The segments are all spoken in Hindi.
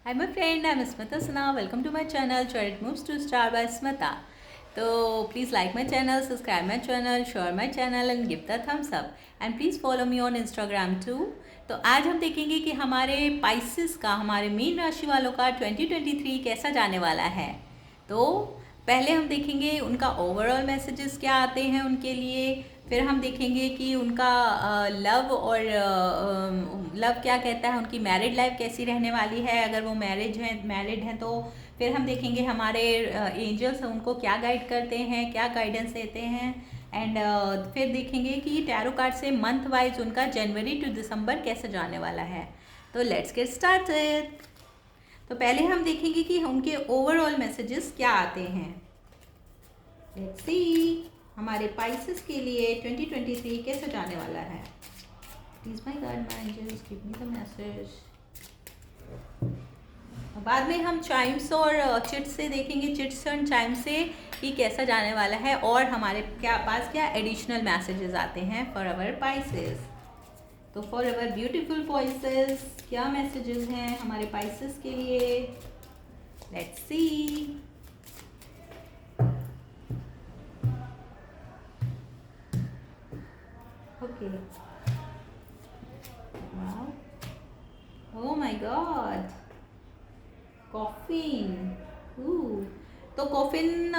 Hi my friend, I'm Smita Sana. Welcome to my channel Chariot Moves to Star by Smita. So please like my channel, subscribe my channel, share my channel and give the thumbs up. And please follow me on Instagram too. तो आज हम देखेंगे कि हमारे पाइसेस का, हमारे मीन राशि वालों का 2023 कैसा जाने वाला है। तो पहले हम देखेंगे उनका ओवरऑल मैसेजेस क्या आते हैं उनके लिए। फिर हम देखेंगे कि उनका लव और लव क्या कहता है, उनकी मैरिड लाइफ कैसी रहने वाली है, अगर वो मैरिड हैं तो फिर हम देखेंगे हमारे एंजल्स उनको क्या गाइड करते हैं, क्या गाइडेंस देते हैं। एंड फिर देखेंगे कि टैरो कार्ड से मंथ वाइज उनका जनवरी टू दिसंबर कैसे जाने वाला है। तो लेट्स गेट स्टार्टेड। तो पहले हम देखेंगे कि उनके ओवरऑल मैसेजेस क्या आते हैं। लेट्स सी हमारे पाइसेस के लिए 2023 कैसे जाने वाला है। Please my God my angels give me the message. बाद में हम चाइम्स और चिट्स से देखेंगे, चिट्स और चाइम्स से कि कैसा जाने वाला है और हमारे पास क्या एडिशनल मैसेजेस आते हैं फॉर अवर पाइसेस। तो फॉर अवर ब्यूटीफुल पाइसेस क्या मैसेजेस हैं हमारे पाइसेस के लिए। Let's see. Okay, oh my God, coffin. तो कॉफिन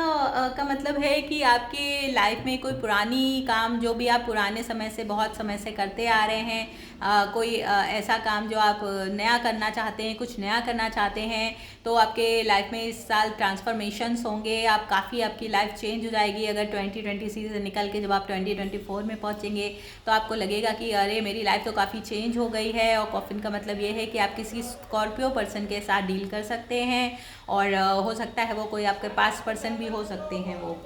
का मतलब है कि आपके लाइफ में कोई पुरानी काम जो भी आप पुराने समय से, बहुत समय से करते आ रहे हैं, कोई ऐसा काम जो आप नया करना चाहते हैं, कुछ नया करना चाहते हैं, तो आपके लाइफ में इस साल ट्रांसफॉर्मेशंस होंगे। आप काफ़ी, आपकी लाइफ चेंज हो जाएगी। अगर 2020 से निकल के जब आप 2024 में पहुंचेंगे तो आपको लगेगा कि अरे मेरी लाइफ तो काफ़ी चेंज हो गई है। और कॉफिन का मतलब ये है कि आप किसी स्कॉर्पियो पर्सन के साथ डील कर सकते हैं और हो सकता है वो कोई आपके पास पर्सन भी हो सकते हैं वो।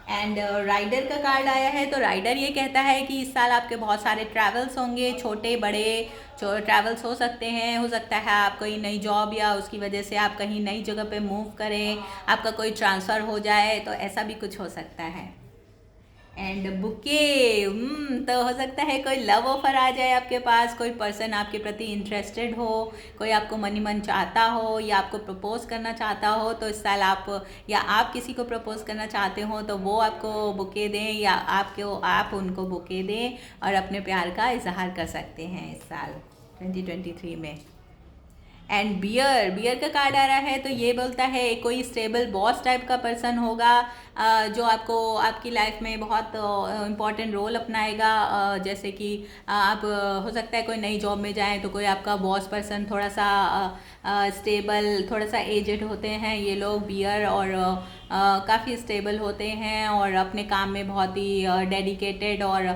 एंड राइडर का कार्ड आया है। तो राइडर ये कहता है कि इस साल आपके बहुत सारे ट्रैवल्स होंगे, छोटे बड़े जो ट्रैवल्स हो सकते हैं। हो सकता है आप कोई नई जॉब या उसकी वजह से आप कहीं नई जगह पे मूव करें, आपका कोई ट्रांसफ़र हो जाए, तो ऐसा भी कुछ हो सकता है। एंड बुके, तो हो सकता है कोई लव ऑफर आ जाए आपके पास, कोई पर्सन आपके प्रति इंटरेस्टेड हो, कोई आपको मनी मन चाहता हो या आपको प्रपोज करना चाहता हो। तो इस साल आप, या आप किसी को प्रपोज करना चाहते हो तो वो आपको बुके दें, या आप उनको बुके दें और अपने प्यार का इजहार कर सकते हैं इस साल 2023 में। एंड बियर का कार्ड आ रहा है। तो ये बोलता है कोई स्टेबल बॉस टाइप का पर्सन होगा जो आपको, आपकी लाइफ में बहुत इम्पॉर्टेंट रोल अपनाएगा। जैसे कि आप, हो सकता है कोई नई जॉब में जाएं तो कोई आपका बॉस पर्सन थोड़ा सा स्टेबल, थोड़ा सा एजेड होते हैं ये लोग बियर, और काफ़ी स्टेबल होते हैं और अपने काम में बहुत ही डेडिकेटेड और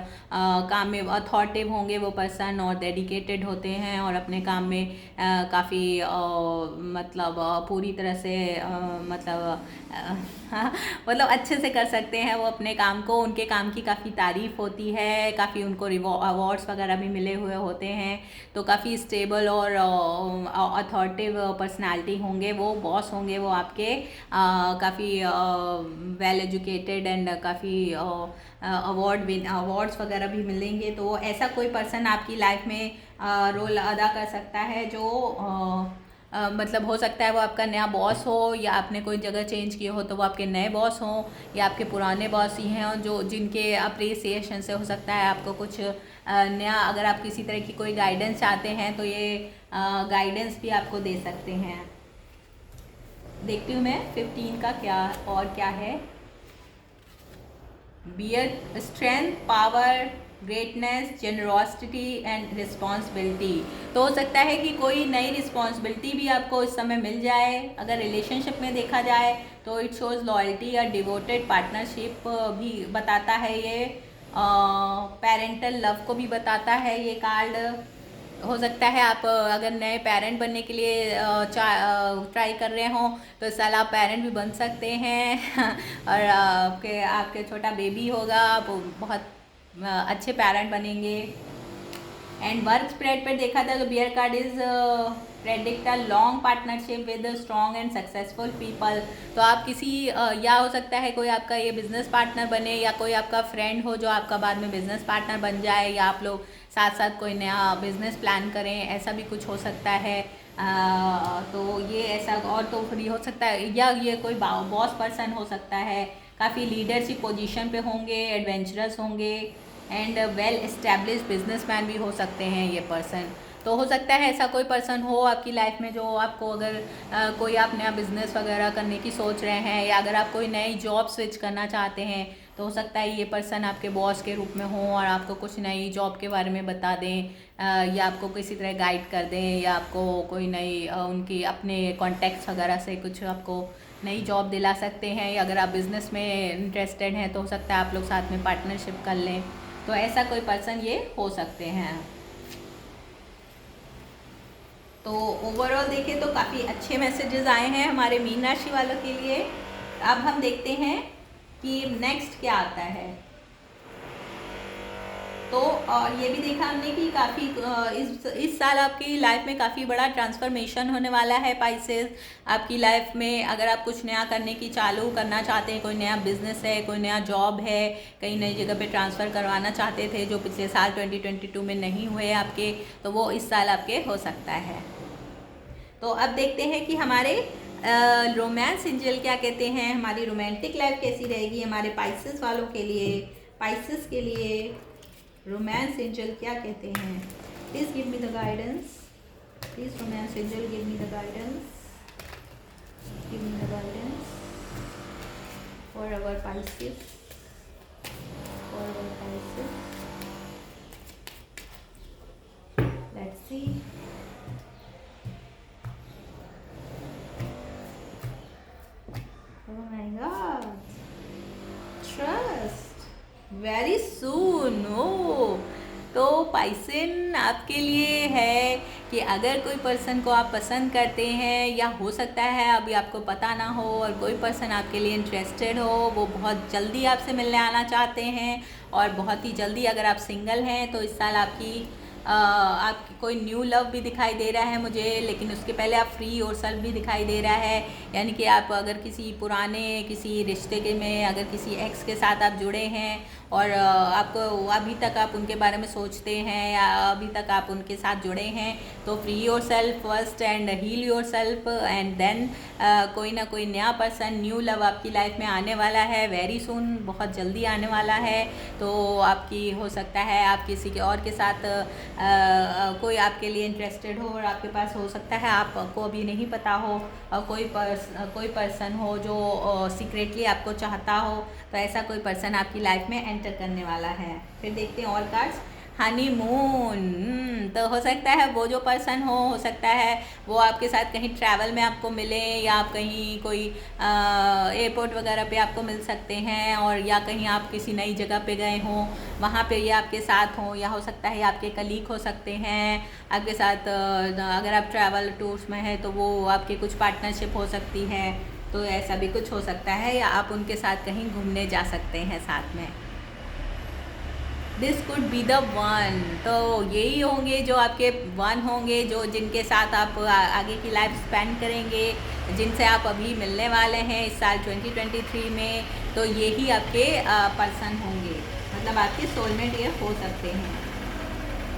काम में अथॉरिटिव होंगे वो पर्सन, और डेडिकेटेड होते हैं और अपने काम में काफ़ी मतलब पूरी तरह से मतलब अच्छे से कर सकते हैं वो अपने काम को। उनके काम की काफ़ी तारीफ़ होती है, काफ़ी उनको अवार्ड्स वगैरह भी मिले हुए होते हैं। तो काफ़ी स्टेबल और अथॉरिटिव पर्सनालिटी होंगे वो, बॉस होंगे वो आपके, काफ़ी वेल एजुकेटेड एंड काफ़ी अवार्ड्स वगैरह भी मिलेंगे। तो ऐसा कोई पर्सन आपकी लाइफ में रोल अदा कर सकता है जो मतलब हो सकता है वो आपका नया बॉस हो, या आपने कोई जगह चेंज की हो तो वो आपके नए बॉस हों, या आपके पुराने बॉस ही हैं जो, जिनके अप्रिसिएशन से हो सकता है आपको कुछ नया, अगर आप किसी तरह की कोई गाइडेंस चाहते हैं तो ये गाइडेंस भी आपको दे सकते हैं। देखती हूँ मैं 15 का क्या और क्या है। Bear, strength, power, greatness, generosity and responsibility. तो हो सकता है कि कोई नई रिस्पॉन्सिबिलिटी भी आपको इस समय मिल जाए। अगर रिलेशनशिप में देखा जाए तो इट शोज़ लॉयल्टी या डिवोटेड पार्टनरशिप भी बताता है ये। पेरेंटल लव को भी बताता है ये कार्ड। हो सकता है आप अगर नए पेरेंट बनने के लिए ट्राई कर रहे हो तो इस साल आप पेरेंट भी बन सकते हैं और आपके छोटा बेबी होगा, आप बहुत अच्छे पेरेंट बनेंगे। एंड वर्क स्प्रेड पर देखा था तो bear card is predict a long partnership with strong and successful people. तो आप किसी या हो सकता है कोई आपका ये बिजनेस पार्टनर बने, या कोई आपका फ्रेंड हो जो आपका बाद में बिजनेस पार्टनर बन जाए, या आप लोग साथ साथ कोई नया बिजनेस प्लान करें, ऐसा भी कुछ हो सकता है। तो ये ऐसा, और तो फ्री हो सकता है, या ये कोई बॉस पर्सन हो सकता है, काफ़ी लीडरशिप पोजीशन पे होंगे, एडवेंचरस होंगे, एंड वेल एस्टेब्लिश बिजनेसमैन भी हो सकते हैं ये पर्सन। तो हो सकता है ऐसा कोई पर्सन हो आपकी लाइफ में जो आपको, अगर कोई आप नया बिजनेस वगैरह करने की सोच रहे हैं, या अगर आप कोई नई जॉब स्विच करना चाहते हैं, तो हो सकता है ये पर्सन आपके बॉस के रूप में हो और आपको कुछ नई जॉब के बारे में बता दें, या आपको किसी तरह गाइड कर दें, या आपको कोई नई उनकी अपने कॉन्टैक्ट्स वगैरह से कुछ आपको नई जॉब दिला सकते हैं, या अगर आप बिज़नेस में इंटरेस्टेड हैं तो हो सकता है आप लोग साथ में पार्टनरशिप कर लें। तो ऐसा कोई पर्सन ये हो सकते हैं। तो ओवरऑल देखें तो काफ़ी अच्छे मैसेजेस आए हैं हमारे मीन राशि वालों के लिए। अब हम देखते हैं कि नेक्स्ट क्या आता है। तो और ये भी देखा हमने कि काफ़ी इस साल आपकी लाइफ में काफ़ी बड़ा ट्रांसफॉर्मेशन होने वाला है पाइसेस। आपकी लाइफ में अगर आप कुछ नया करने की चालू करना चाहते हैं, कोई नया बिजनेस है, कोई नया जॉब है, कहीं नई जगह पे ट्रांसफ़र करवाना चाहते थे जो पिछले साल 2022 में नहीं हुए आपके, तो वो इस साल आपके हो सकता है। तो अब देखते हैं कि हमारे रोमांस एंजल क्या कहते हैं, हमारी रोमांटिक लाइफ कैसी रहेगी हमारे पाइसेस वालों के लिए। पाइसेस के लिए रोमांस एंजल क्या कहते हैं? Please give me the guidance, please romance angel give me the guidance, give me the guidance for our Pisces, for our Pisces. Let's see. Oh my God, trust very soon। ओ तो पाइसन आपके लिए है कि अगर कोई पर्सन को आप पसंद करते हैं, या हो सकता है अभी आपको पता ना हो और कोई पर्सन आपके लिए इंटरेस्टेड हो, वो बहुत जल्दी आपसे मिलने आना चाहते हैं, और बहुत ही जल्दी अगर आप सिंगल हैं तो इस साल आपकी कोई न्यू लव भी दिखाई दे रहा है मुझे, लेकिन उसके पहले आप फ्री और सेल्फ भी दिखाई दे रहा है। यानी कि आप अगर किसी रिश्ते के में अगर किसी एक्स के साथ आप जुड़े हैं और आपको अभी तक आप उनके बारे में सोचते हैं, या अभी तक आप उनके साथ जुड़े हैं, तो free yourself first and heal yourself, and then कोई ना कोई नया पर्सन, न्यू लव आपकी लाइफ में आने वाला है वेरी सून, बहुत जल्दी आने वाला है। तो आपकी हो सकता है आप किसी के और के साथ कोई आपके लिए इंटरेस्टेड हो, और आपके पास हो सकता है आपको अभी नहीं पता हो, और कोई पर्सन हो जो सीक्रेटली आपको चाहता हो, तो ऐसा कोई पर्सन आपकी लाइफ में एंटर करने वाला है। फिर देखते हैं और कार्ड्स। हनीमून, तो हो सकता है वो जो पर्सन हो सकता है वो आपके साथ कहीं ट्रैवल में आपको मिले, या आप कहीं कोई एयरपोर्ट वगैरह पे आपको मिल सकते हैं, और या कहीं आप किसी नई जगह पे गए हों वहाँ पे ये आपके साथ हों, या हो सकता है आपके कलीग हो सकते हैं आपके साथ। अगर आप ट्रैवल टूर्स में हैं तो वो आपकी कुछ पार्टनरशिप हो सकती है, तो ऐसा भी कुछ हो सकता है, या आप उनके साथ कहीं घूमने जा सकते हैं साथ में। This could be the one, तो यही होंगे जो आपके वन होंगे, जो जिनके साथ आप आगे की लाइफ स्पेंड करेंगे, जिनसे आप अभी मिलने वाले हैं इस साल 2023 में, तो यही आपके पर्सन होंगे, मतलब आपके सोलमेट ये हो सकते हैं।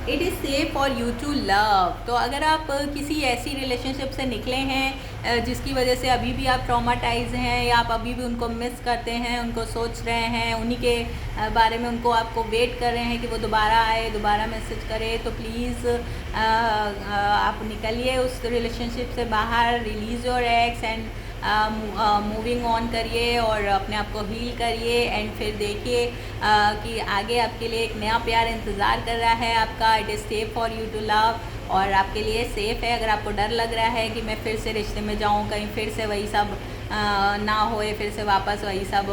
It is safe for you to love, तो अगर आप किसी ऐसी रिलेशनशिप से निकले हैं जिसकी वजह से अभी भी आप ट्रॉमाटाइज हैं, या आप अभी भी उनको मिस करते हैं, उनको सोच रहे हैं, उन्हीं के बारे में आपको वेट कर रहे हैं कि वो दोबारा आए, दोबारा मैसेज करे, तो प्लीज़ आप निकलिए उस रिलेशनशिप से बाहर, release your x and moving on करिए, और अपने आप को हील करिए, एंड फिर देखिए कि आगे आपके लिए एक नया प्यार इंतज़ार कर रहा है आपका। It is safe for you to love, और आपके लिए सेफ़ है। अगर आपको डर लग रहा है कि मैं फिर से रिश्ते में जाऊँ, कहीं फिर से वही सब ना होए, फिर से वापस वही सब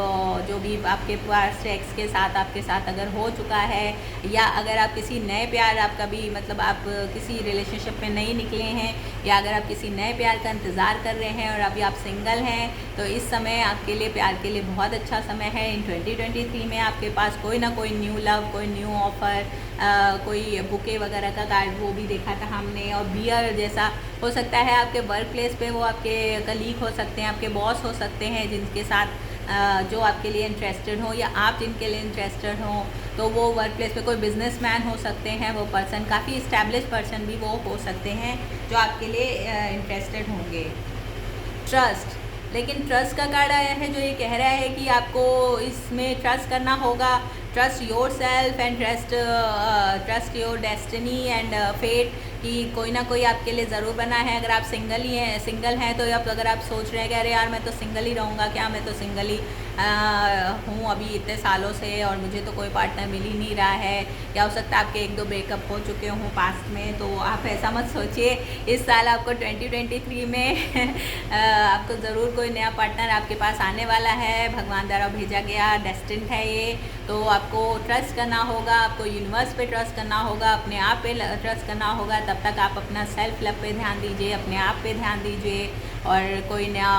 जो भी आपके पास एक्स के साथ आपके साथ अगर हो चुका है, या अगर आप किसी नए प्यार आपका भी मतलब आप किसी रिलेशनशिप में नहीं निकले हैं, या अगर आप किसी नए प्यार का इंतज़ार कर रहे हैं और अभी आप सिंगल हैं, तो इस समय आपके लिए प्यार के लिए बहुत अच्छा समय है। इन 2023 में आपके पास कोई ना कोई न्यू लव, कोई न्यू ऑफ़र, कोई बुके वगैरह का कार्ड वो भी देखा था हमने, और बियर जैसा हो सकता है आपके वर्क प्लेस पे वो आपके कलीग हो सकते हैं, आपके बॉस हो सकते हैं, जिनके साथ जो आपके लिए इंटरेस्टेड हो, या आप जिनके लिए इंटरेस्टेड हो, तो वो वर्क प्लेस पे कोई बिजनेसमैन हो सकते हैं वो पर्सन, काफ़ी इस्टेब्लिश पर्सन भी वो हो सकते हैं जो आपके लिए इंटरेस्टेड होंगे। ट्रस्ट, लेकिन ट्रस्ट का कार्ड आया है जो ये कह रहा है कि आपको इसमें ट्रस्ट करना होगा। Trust yourself and trust your destiny and fate, कि कोई ना कोई आपके लिए ज़रूर बना है। अगर आप सिंगल हैं तो अगर आप सोच रहे हैं कि अरे यार मैं तो सिंगल ही रहूँगा, क्या मैं तो सिंगल ही हूँ अभी इतने सालों से और मुझे तो कोई पार्टनर मिल ही नहीं रहा है, या हो सकता है आपके 1-2 ब्रेकअप हो चुके हों पास्ट में, तो आप ऐसा मत सोचिए। इस साल आपको 2023 में आपको ज़रूर कोई नया पार्टनर आपके पास आने वाला है, भगवान द्वारा भेजा गया डेस्टिन्ड है ये। तो आपको ट्रस्ट करना होगा, आपको यूनिवर्स पे ट्रस्ट करना होगा, अपने आप पे ट्रस्ट करना होगा। तब तक आप अपना सेल्फ लव पे ध्यान दीजिए, अपने आप पे ध्यान दीजिए, और कोई नया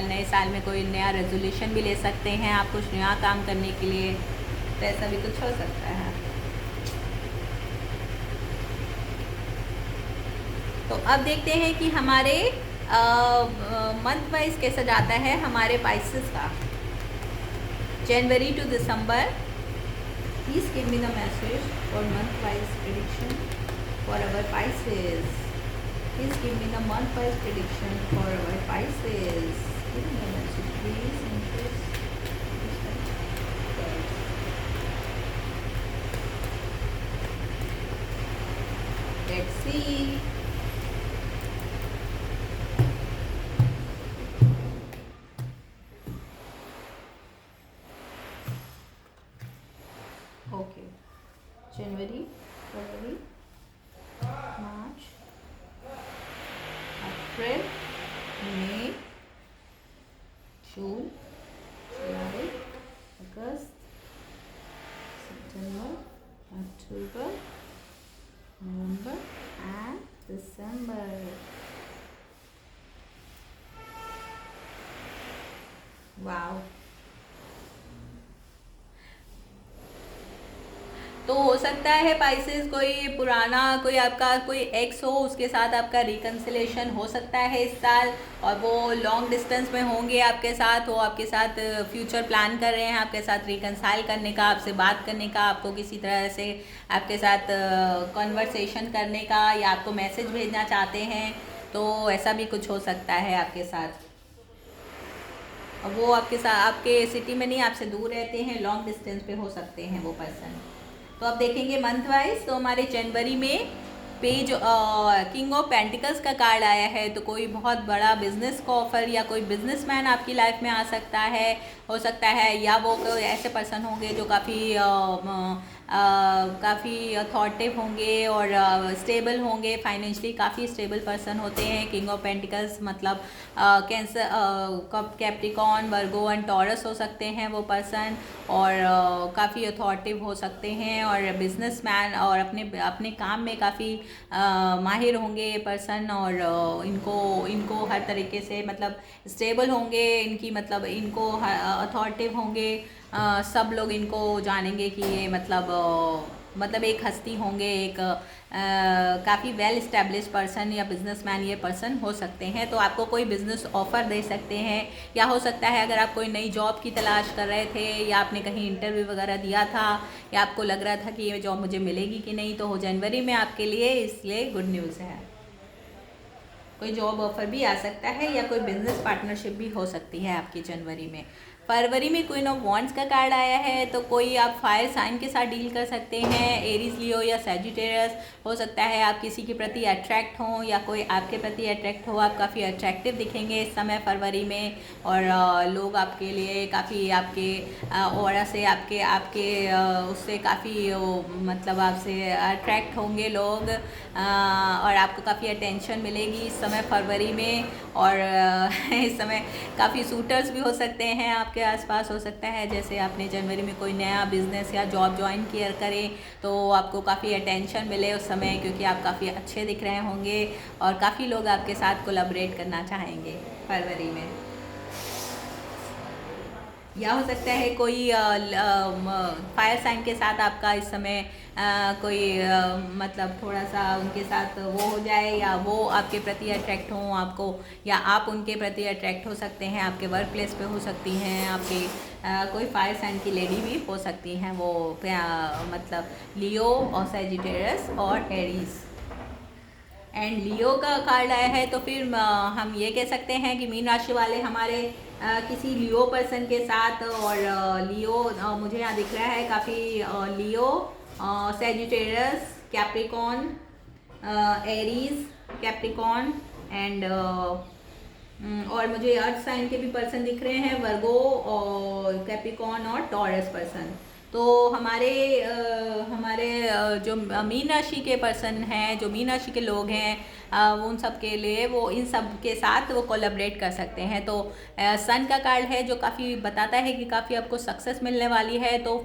नए साल में कोई नया रेजोल्यूशन भी ले सकते हैं आप कुछ नया काम करने के लिए, तो ऐसा भी कुछ हो सकता है। तो अब देखते हैं कि हमारे मंथ वाइज कैसा जाता है हमारे पाइसेस का, जनवरी टू दिसंबर। Please give me the message for month wise prediction for our Pisces. Please give me the month wise prediction for our Pisces. Give me the message, please. Let's see. Okay. January, February, March, April, May, June, July, August, September, October, November and December. Wow. तो हो सकता है पाइसेस कोई पुराना कोई आपका कोई एक्स हो, उसके साथ आपका रिकन्सिलेशन हो सकता है इस साल, और वो लॉन्ग डिस्टेंस में होंगे आपके साथ, वो आपके साथ फ्यूचर प्लान कर रहे हैं आपके साथ रिकन्साइल करने का, आपसे बात करने का, आपको किसी तरह से आपके साथ कन्वर्सेशन करने का, या आपको मैसेज भेजना चाहते हैं, तो ऐसा भी कुछ हो सकता है आपके साथ। वो आपके साथ आपके सिटी में नहीं, आपसे दूर रहते हैं, लॉन्ग डिस्टेंस पे हो सकते हैं वो पर्सन। तो अब देखेंगे मंथ वाइज। तो हमारे जनवरी में पेज किंग ऑफ पेंटिकल्स का कार्ड आया है, तो कोई बहुत बड़ा बिजनेस का ऑफर या कोई बिजनेसमैन आपकी लाइफ में आ सकता है, हो सकता है, या वो कोई ऐसे पर्सन होंगे जो काफ़ी अथॉरिटिव होंगे और स्टेबल होंगे, फाइनेंशियली काफ़ी स्टेबल पर्सन होते हैं। किंग ऑफ पेंटिकल्स मतलब cancer, Capricorn, Virgo and taurus हो सकते हैं वो पर्सन, और काफ़ी अथॉरिटिव हो सकते हैं, और बिजनेसमैन, और अपने काम में काफ़ी माहिर होंगे ये पर्सन, और इनको हर तरीके से मतलब स्टेबल होंगे, इनकी मतलब इनको अथॉरिटिव होंगे, सब लोग इनको जानेंगे कि ये मतलब एक हस्ती होंगे, एक काफ़ी वेल इस्टेब्लिश पर्सन या बिजनेसमैन ये पर्सन हो सकते हैं। तो आपको कोई बिज़नेस ऑफ़र दे सकते हैं, या हो सकता है अगर आप कोई नई जॉब की तलाश कर रहे थे, या आपने कहीं इंटरव्यू वगैरह दिया था, या आपको लग रहा था कि ये जॉब मुझे मिलेगी कि नहीं, तो जनवरी में आपके लिए इसलिए गुड न्यूज़ है। कोई जॉब ऑफ़र भी आ सकता है, या कोई बिजनेस पार्टनरशिप भी हो सकती है आपकी जनवरी में। फरवरी में क्वीन ऑफ वॉन्ड्स का कार्ड आया है, तो कोई आप फायर साइन के साथ डील कर सकते हैं, एरीज, लियो या सैजिटेरियस। हो सकता है आप किसी के प्रति अट्रैक्ट हों, या कोई आपके प्रति अट्रैक्ट हो, आप काफ़ी अट्रैक्टिव दिखेंगे इस समय फरवरी में, और लोग आपके लिए काफ़ी आपके ऑरा से आपके उससे काफ़ी मतलब आपसे अट्रैक्ट होंगे लोग, और आपको काफ़ी अटेंशन मिलेगी इस समय फरवरी में, और इस समय काफ़ी सूटर्स भी हो सकते हैं आपके आसपास। हो सकता है जैसे आपने जनवरी में कोई नया बिजनेस या जॉब ज्वाइन किया करें, तो आपको काफ़ी अटेंशन मिले उस समय, क्योंकि आप काफ़ी अच्छे दिख रहे होंगे, और काफ़ी लोग आपके साथ कोलैबोरेट करना चाहेंगे फरवरी में। या हो सकता है कोई फायर साइन के साथ आपका इस समय कोई मतलब थोड़ा सा उनके साथ वो हो जाए, या वो आपके प्रति अट्रैक्ट हों आपको, या आप उनके प्रति अट्रैक्ट हो सकते हैं। आपके वर्क प्लेस पे हो सकती हैं, आपके कोई फायर साइन की लेडी भी हो सकती हैं वो, मतलब लियो और सैजिटेरियस और एरीज। एंड लियो का कार्ड आया है, तो फिर हम ये कह सकते हैं कि मीन राशि वाले हमारे किसी लियो पर्सन के साथ, और लियो मुझे यहाँ दिख रहा है काफ़ी, Leo, Sagittarius, Capricorn, Aries, Capricorn and और मुझे अर्थ साइन के भी पर्सन दिख रहे हैं, वर्गो और कैप्रिकॉन और टॉरस पर्सन। तो हमारे जो मीन राशि के पर्सन हैं, जो मीन राशि के लोग हैं, वो उन सब के लिए वो इन सब के साथ वो कोलैबोरेट कर सकते हैं। तो सन का कार्ड है जो काफ़ी बताता है कि काफ़ी आपको सक्सेस मिलने वाली है। तो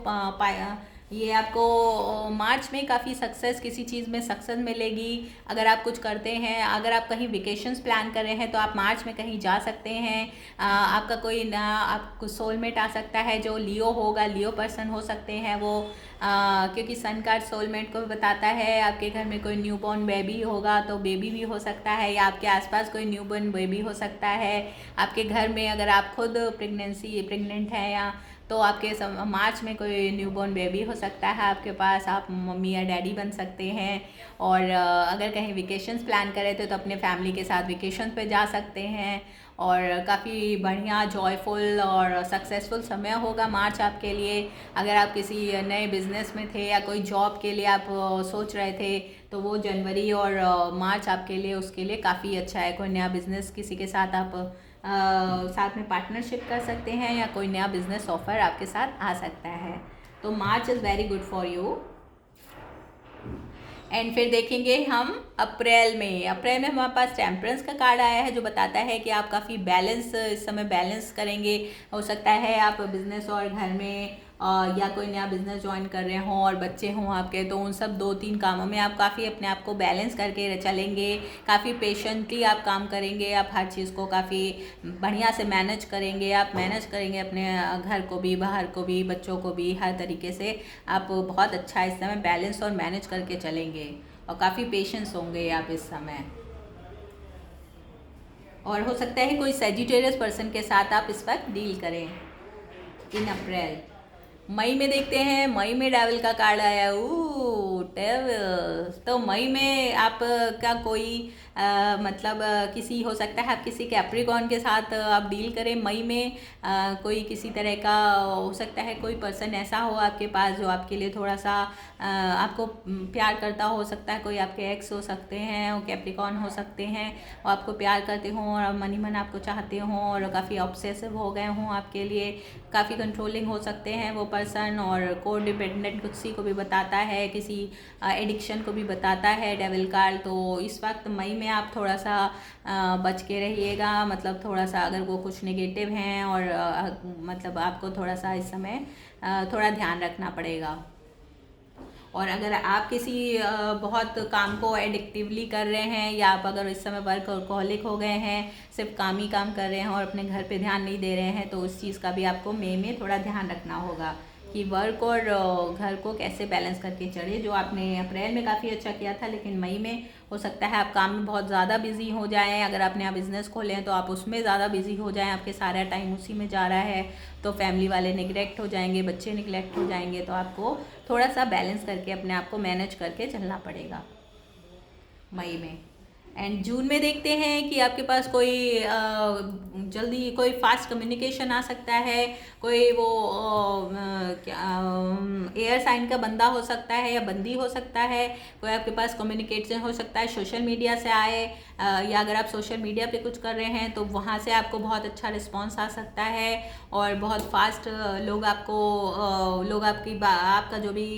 ये आपको मार्च में काफ़ी सक्सेस, किसी चीज़ में सक्सेस मिलेगी। अगर आप कुछ करते हैं, अगर आप कहीं वेकेशंस प्लान कर रहे हैं तो आप मार्च में कहीं जा सकते हैं। आपका कोई आपको सोलमेट आ सकता है जो लियो होगा, लियो पर्सन हो सकते हैं वो, क्योंकि सन कार्ड सोलमेट को बताता है। आपके घर में कोई न्यूबॉर्न बेबी होगा तो बेबी भी हो सकता है, या आपके आसपास कोई न्यूबॉर्न बेबी हो सकता है। आपके घर में अगर आप खुद प्रेग्नेंट हैं, या तो आपके मार्च में कोई न्यूबॉर्न बेबी हो सकता है आपके पास, आप मम्मी या डैडी बन सकते हैं। और अगर कहीं वेकेशंस प्लान करें तो अपने फैमिली के साथ वेकेशन पे जा सकते हैं। और काफ़ी बढ़िया, जॉयफुल और सक्सेसफुल समय होगा मार्च आपके लिए। अगर आप किसी नए बिजनेस में थे या कोई जॉब के लिए आप सोच रहे थे, तो वो जनवरी और मार्च आपके लिए, उसके लिए काफ़ी अच्छा है। कोई नया बिजनेस किसी के साथ आप साथ में पार्टनरशिप कर सकते हैं, या कोई नया बिजनेस ऑफर आपके साथ आ सकता है। तो March is very good for you. And फिर देखेंगे हम अप्रैल में हमारे पास टेम्परेंस का कार्ड आया है जो बताता है कि आप काफ़ी बैलेंस इस समय बैलेंस करेंगे। हो सकता है आप बिजनेस और घर में या कोई नया बिजनेस ज्वाइन कर रहे हों और बच्चे हों आपके, तो उन सब 2-3 कामों में आप काफ़ी अपने आप को बैलेंस करके चलेंगे। काफ़ी पेशेंटली आप काम करेंगे, आप हर चीज़ को काफ़ी बढ़िया से मैनेज करेंगे। आप मैनेज करेंगे अपने घर को भी, बाहर को भी, बच्चों को भी, हर तरीके से आप बहुत अच्छा इस समय बैलेंस और मैनेज करके चलेंगे, और काफ़ी पेशेंस होंगे आप इस समय। और हो सकता है कोई सैजिटेरियस पर्सन के साथ आप इस वक्त डील करें इन अप्रैल। मई में देखते हैं, मई में डेविल का कार्ड आया। डेविल, तो मई में आप का कोई मतलब किसी हो सकता है आप किसी कैप्रिकॉन के साथ आप डील करें मई में। कोई किसी तरह का हो सकता है, कोई पर्सन ऐसा हो आपके पास जो आपके लिए थोड़ा सा आपको प्यार करता हो सकता है। कोई आपके एक्स हो सकते हैं, वो कैप्रिकॉन हो सकते हैं, वो आपको प्यार करते हों और मन ही मन आपको चाहते हों और काफ़ी ऑब्सेसिव हो गए हों आपके लिए। काफ़ी कंट्रोलिंग हो सकते हैं वो पर्सन, और को डिपेंडेंट किसी को भी बताता है, किसी एडिक्शन को भी बताता है डेविल कार्ड। तो इस वक्त मई में आप थोड़ा सा बच के रहिएगा। मतलब थोड़ा सा अगर वो कुछ नेगेटिव हैं, और मतलब आपको थोड़ा सा इस समय थोड़ा ध्यान रखना पड़ेगा। और अगर आप किसी बहुत काम को एडिक्टिवली कर रहे हैं, या आप अगर इस समय वर्कहॉलिक हो गए हैं, सिर्फ काम ही काम कर रहे हैं और अपने घर पे ध्यान नहीं दे रहे हैं, तो उस चीज़ का भी आपको मई में थोड़ा ध्यान रखना होगा कि वर्क और घर को कैसे बैलेंस करके चढ़े। जो आपने अप्रैल में काफ़ी अच्छा किया था, लेकिन मई में हो सकता है आप काम में बहुत ज़्यादा बिजी हो जाएं। अगर आपने आप बिज़नेस खोले हैं तो आप उसमें ज़्यादा बिजी हो जाएं, आपके सारा टाइम उसी में जा रहा है, तो फैमिली वाले निगलेक्ट हो जाएंगे, बच्चे निगलेक्ट हो जाएंगे। तो आपको थोड़ा सा बैलेंस करके अपने आप को मैनेज करके चलना पड़ेगा मई में। एंड जून में देखते हैं कि आपके पास कोई जल्दी कोई फास्ट कम्युनिकेशन आ सकता है। कोई वो एयर साइन का बंदा हो सकता है या बंदी हो सकता है। कोई आपके पास कम्युनिकेशन हो सकता है सोशल मीडिया से आए, या अगर आप सोशल मीडिया पे कुछ कर रहे हैं तो वहाँ से आपको बहुत अच्छा रिस्पांस आ सकता है, और बहुत फास्ट लोग आपका जो भी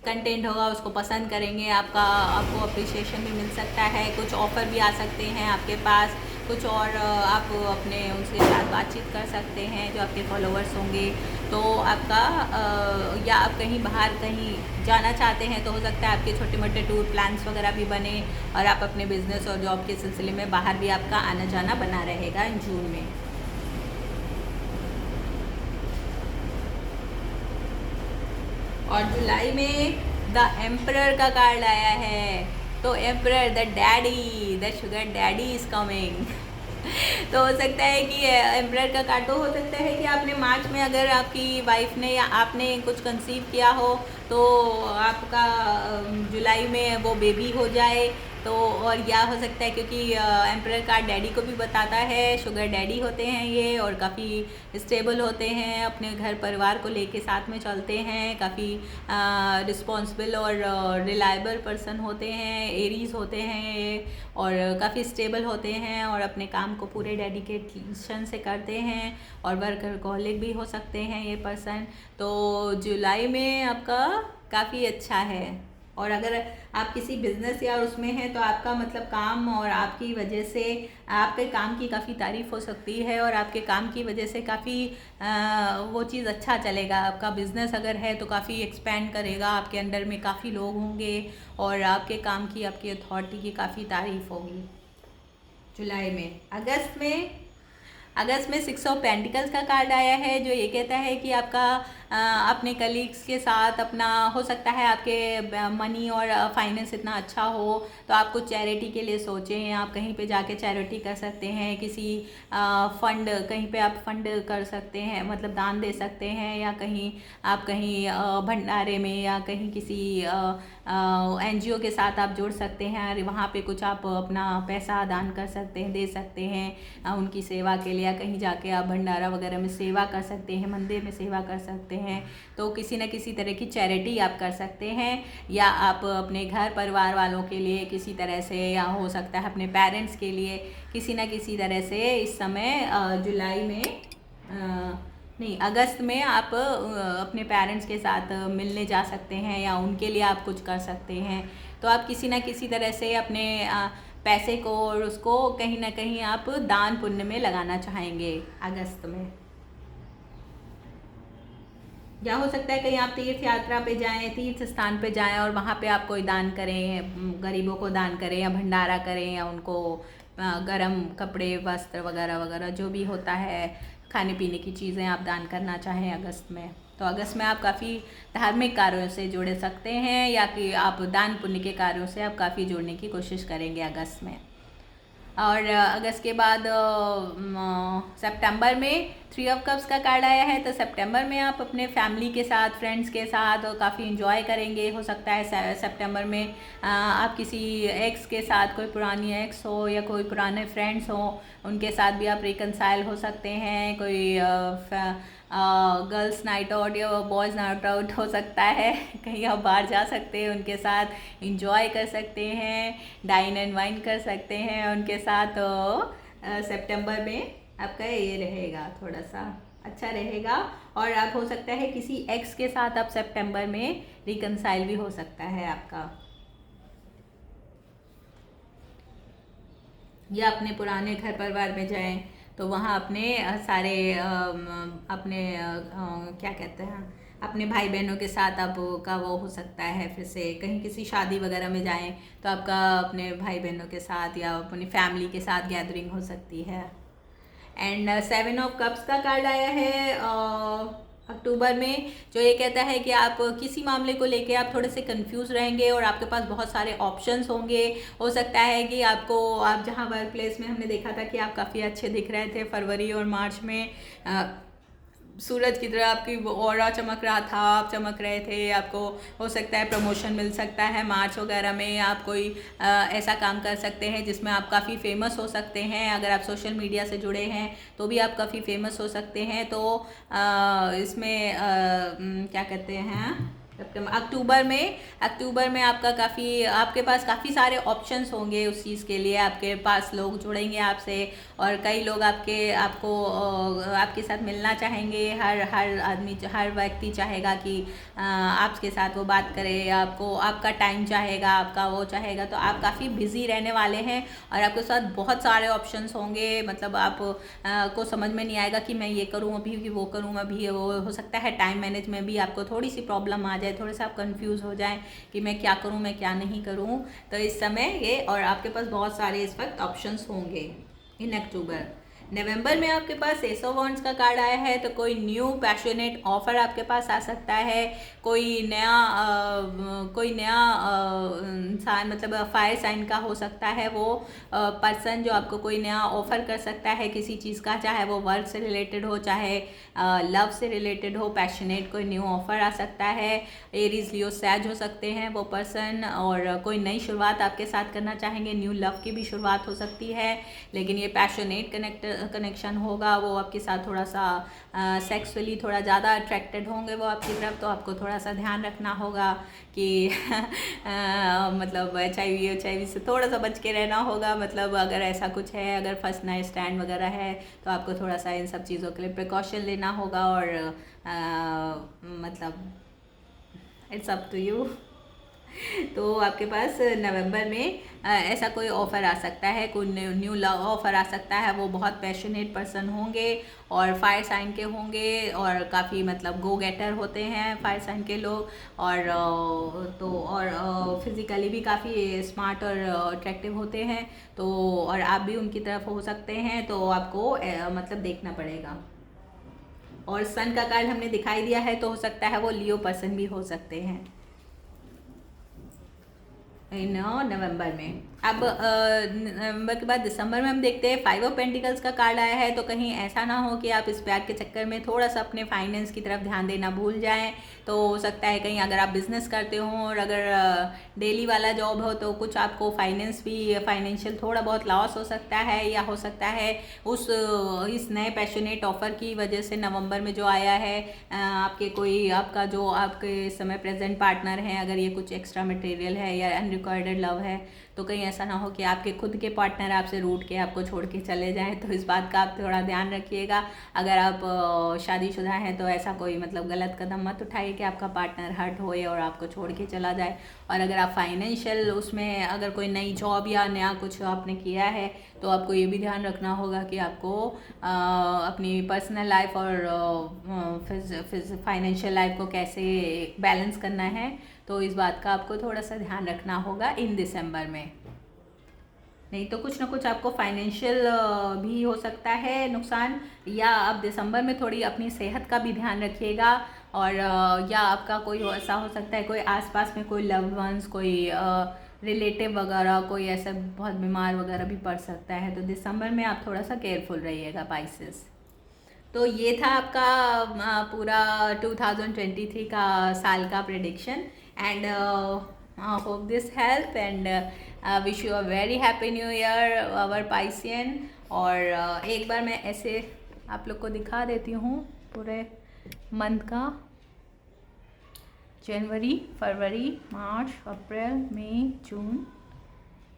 कंटेंट होगा उसको पसंद करेंगे। आपको अप्रिसिएशन भी मिल सकता है, कुछ ऑफ़र भी आ सकते हैं आपके पास कुछ, और आप अपने उनके साथ बातचीत कर सकते हैं जो आपके फॉलोअर्स होंगे। तो आपका या आप कहीं बाहर कहीं जाना चाहते हैं तो हो सकता है आपके छोटे मोटे टूर प्लान्स वगैरह भी बने, और आप अपने बिजनेस और जॉब के सिलसिले में बाहर भी आपका आना जाना बना रहेगा इन जून में। और जुलाई में द एम्परर का कार्ड आया है। तो emperor, the daddy, the sugar daddy is coming. तो हो सकता है कि एम्परर का कार्ड, तो हो सकता है कि आपने मार्च में अगर आपकी वाइफ ने या आपने कुछ कंसीव किया हो तो आपका जुलाई में वो बेबी हो जाए। तो और या हो सकता है क्योंकि एम्परर कार्ड डैडी को भी बताता है, शुगर डैडी होते हैं ये, और काफ़ी स्टेबल होते हैं, अपने घर परिवार को लेके साथ में चलते हैं, काफ़ी रिस्पॉन्सिबल और रिलायबल पर्सन होते हैं, एरीज होते हैं ये, और काफ़ी स्टेबल होते हैं और अपने काम को पूरे डेडिकेशन से करते हैं, और वर्कहॉलिक भी हो सकते हैं ये पर्सन। तो जुलाई में आपका काफ़ी अच्छा है। और अगर आप किसी बिजनेस या उसमें हैं तो आपका मतलब काम और आपकी वजह से आपके काम की काफ़ी तारीफ़ हो सकती है, और आपके काम की वजह से काफ़ी वो चीज़ अच्छा चलेगा। आपका बिजनेस अगर है तो काफ़ी एक्सपेंड करेगा, आपके अंडर में काफ़ी लोग होंगे और आपके काम की, आपकी अथॉरिटी की काफ़ी तारीफ़ होगी जुलाई में। अगस्त में 6 ऑफ पेंटिकल्स का कार्ड आया है, जो ये कहता है कि आपका अपने कलीग्स के साथ अपना, हो सकता है आपके मनी और फाइनेंस इतना अच्छा हो तो आप कुछ चैरिटी के लिए सोचें, आप कहीं पे जाके चैरिटी कर सकते हैं, किसी फंड, कहीं पे आप फंड कर सकते हैं, मतलब दान दे सकते हैं, या कहीं आप कहीं भंडारे में या कहीं किसी NGO के साथ आप जुड़ सकते हैं, और वहाँ पे कुछ आप अपना पैसा दान कर सकते हैं, दे सकते हैं उनकी सेवा के लिए, या कहीं जाके आप भंडारा वगैरह में सेवा कर सकते हैं, मंदिर में सेवा कर सकते हैं। तो किसी न किसी तरह की चैरिटी आप कर सकते हैं, या आप अपने घर परिवार वालों के लिए किसी तरह से, या हो सकता है अपने पेरेंट्स के लिए किसी न किसी तरह से इस समय जुलाई में नहीं, अगस्त में आप अपने पेरेंट्स के साथ मिलने जा सकते हैं, या उनके लिए आप कुछ कर सकते हैं। तो आप किसी न किसी तरह से अपने पैसे को और उसको कहीं ना कहीं आप दान पुण्य में लगाना चाहेंगे अगस्त में। या हो सकता है कहीं आप तीर्थ यात्रा पे जाएं, तीर्थ स्थान पे जाएं और वहाँ पे आप कोई दान करें, गरीबों को दान करें, या भंडारा करें, या उनको गरम कपड़े, वस्त्र वगैरह वगैरह जो भी होता है, खाने पीने की चीज़ें आप दान करना चाहें अगस्त में। तो अगस्त में आप काफ़ी धार्मिक कार्यों से जुड़ सकते हैं, या कि आप दान पुण्य के कार्यों से आप काफ़ी जुड़ने की कोशिश करेंगे अगस्त में। और अगस्त के बाद सितंबर में 3 ऑफ कप्स का कार्ड आया है। तो सितंबर में आप अपने फैमिली के साथ, फ्रेंड्स के साथ काफ़ी इंजॉय करेंगे। हो सकता है सितंबर में आप किसी एक्स के साथ, कोई पुरानी एक्स हो या कोई पुराने फ्रेंड्स हो, उनके साथ भी आप रिकनसाइल हो सकते हैं। कोई गर्ल्स नाइट आउट या बॉयज़ नाइट आउट हो सकता है, कहीं आप बाहर जा सकते हैं, उनके साथ इंजॉय कर सकते हैं, डाइन एंड वाइन कर सकते हैं उनके साथ। तो सितंबर में आपका ये रहेगा, थोड़ा सा अच्छा रहेगा। और आप, हो सकता है किसी एक्स के साथ आप सितंबर में रिकनसाइल भी हो सकता है आपका, या अपने पुराने घर परिवार में जाएं तो वहाँ अपने सारे अपने क्या कहते हैं, अपने भाई बहनों के साथ आपका वो हो सकता है। फिर से कहीं किसी शादी वगैरह में जाएं तो आपका अपने भाई बहनों के साथ या अपनी फैमिली के साथ गैदरिंग हो सकती है। एंड 7 ऑफ कप्स का कार्ड आया है अक्टूबर में, जो ये कहता है कि आप किसी मामले को लेके आप थोड़े से कंफ्यूज रहेंगे और आपके पास बहुत सारे ऑप्शंस होंगे। हो सकता है कि आपको, आप जहाँ वर्क प्लेस में हमने देखा था कि आप काफ़ी अच्छे दिख रहे थे फरवरी और मार्च में, सूरज की तरह आपकी ऑरा चमक रहा था, आप चमक रहे थे। आपको हो सकता है प्रमोशन मिल सकता है मार्च वगैरह में। आप कोई ऐसा काम कर सकते हैं जिसमें आप काफ़ी फेमस हो सकते हैं। अगर आप सोशल मीडिया से जुड़े हैं तो भी आप काफ़ी फेमस हो सकते हैं। तो इसमें क्या कहते हैं, अक्टूबर में आपका काफ़ी, आपके पास काफ़ी सारे ऑप्शंस होंगे उस चीज़ के लिए। आपके पास लोग जुड़ेंगे आपसे, और कई लोग आपको आपके साथ मिलना चाहेंगे। हर आदमी, हर व्यक्ति चाहेगा कि आपके साथ वो बात करे, आपको, आपका टाइम चाहेगा, आपका वो चाहेगा। तो आप काफ़ी बिजी रहने वाले हैं और आपके साथ बहुत सारे ऑप्शंस होंगे। मतलब आप को समझ में नहीं आएगा कि मैं ये करूँ अभी, कि वो करूँ अभी। वो हो सकता है टाइम मैनेज में भी आपको थोड़ी सी प्रॉब्लम आ जाए, थोड़े से आप कंफ्यूज हो जाएं कि मैं क्या करूं, मैं क्या नहीं करूं। तो इस समय ये, और आपके पास बहुत सारे इस वक्त ऑप्शंस होंगे इन अक्टूबर। नवंबर में आपके पास एस ऑफ वॉन्ड्स का कार्ड आया है, तो कोई न्यू पैशनेट ऑफर आपके पास आ सकता है। कोई नया इंसान मतलब फायर साइन का हो सकता है वो पर्सन जो आपको कोई नया ऑफर कर सकता है किसी चीज़ का, चाहे वो वर्क से रिलेटेड हो, चाहे लव से रिलेटेड हो। पैशनेट कोई न्यू ऑफर आ सकता है। एरीज लियो सैज हो सकते हैं वो पर्सन, और कोई नई शुरुआत आपके साथ करना चाहेंगे। न्यू लव की भी शुरुआत हो सकती है, लेकिन ये पैशनेट कनेक्शन होगा, वो आपके साथ थोड़ा सा सेक्सुअली थोड़ा ज़्यादा अट्रैक्टेड होंगे वो आपकी तरफ। तो आपको थोड़ा सा ध्यान रखना होगा कि मतलब HIV से थोड़ा सा बच के रहना होगा। मतलब अगर ऐसा कुछ है, अगर फर्स्ट नाइट स्टैंड वगैरह है, तो आपको थोड़ा सा इन सब चीज़ों के लिए प्रिकॉशन लेना होगा। और मतलब इट्स अप टू यू। तो आपके पास नवंबर में ऐसा कोई ऑफ़र आ सकता है, कोई न्यू लव ऑफ़र आ सकता है। वो बहुत पैशनेट पर्सन होंगे और फायर साइन के होंगे, और काफ़ी मतलब गो गेटर होते हैं फायर साइन के लोग। और फिज़िकली भी काफ़ी स्मार्ट और अट्रैक्टिव होते हैं। तो और आप भी उनकी तरफ हो सकते हैं, तो आपको मतलब देखना पड़ेगा। और सन का कार्ड हमने दिखाई दिया है, तो हो सकता है वो लियो पर्सन भी हो सकते हैं इन नवंबर में। अब नवंबर के बाद दिसंबर में हम देखते हैं 5 ऑफ पेंटिकल्स का कार्ड आया है। तो कहीं ऐसा ना हो कि आप इस प्यार के चक्कर में थोड़ा सा अपने फाइनेंस की तरफ ध्यान देना भूल जाएं। तो हो सकता है कहीं अगर आप बिजनेस करते हो और अगर डेली वाला जॉब हो, तो कुछ आपको फाइनेंशियल थोड़ा बहुत लॉस हो सकता है, या हो सकता है इस नए पैशनेट ऑफर की वजह से नवंबर में जो आया है आपका जो आपके समय प्रेजेंट पार्टनर है, अगर ये कुछ एक्स्ट्रा मटेरियल है या अनरिक्वायर्ड लव है, तो कहीं ऐसा ना हो कि आपके खुद के पार्टनर आपसे रूठ के आपको छोड़ के चले जाएं। तो इस बात का आप थोड़ा ध्यान रखिएगा। अगर आप शादीशुदा हैं तो ऐसा कोई मतलब गलत कदम मत उठाइए कि आपका पार्टनर हर्ट होए और आपको छोड़ के चला जाए। और अगर आप फाइनेंशियल उसमें अगर कोई नई जॉब या नया कुछ आपने किया है, तो आपको ये भी ध्यान रखना होगा कि आपको अपनी पर्सनल लाइफ और फाइनेंशियल लाइफ को कैसे बैलेंस करना है। तो इस बात का आपको थोड़ा सा ध्यान रखना होगा इन दिसंबर में। नहीं तो कुछ ना कुछ आपको फाइनेंशियल भी हो सकता है नुकसान, या आप दिसंबर में थोड़ी अपनी सेहत का भी ध्यान रखिएगा। और या आपका कोई ऐसा हो सकता है, कोई आसपास में कोई लव्ड वंस, कोई रिलेटिव वगैरह कोई ऐसा बहुत बीमार वगैरह भी पड़ सकता है। तो दिसंबर में आप थोड़ा सा केयरफुल रहिएगा पाइसेस। तो ये था आपका पूरा 2023 का साल का prediction. And hope this help, and wish you a very happy new year our Piscean. और एक बार मैं ऐसे आप लोग को दिखा देती हूँ पूरे मंथ का, जनवरी, फरवरी, मार्च, अप्रैल, मई, जून,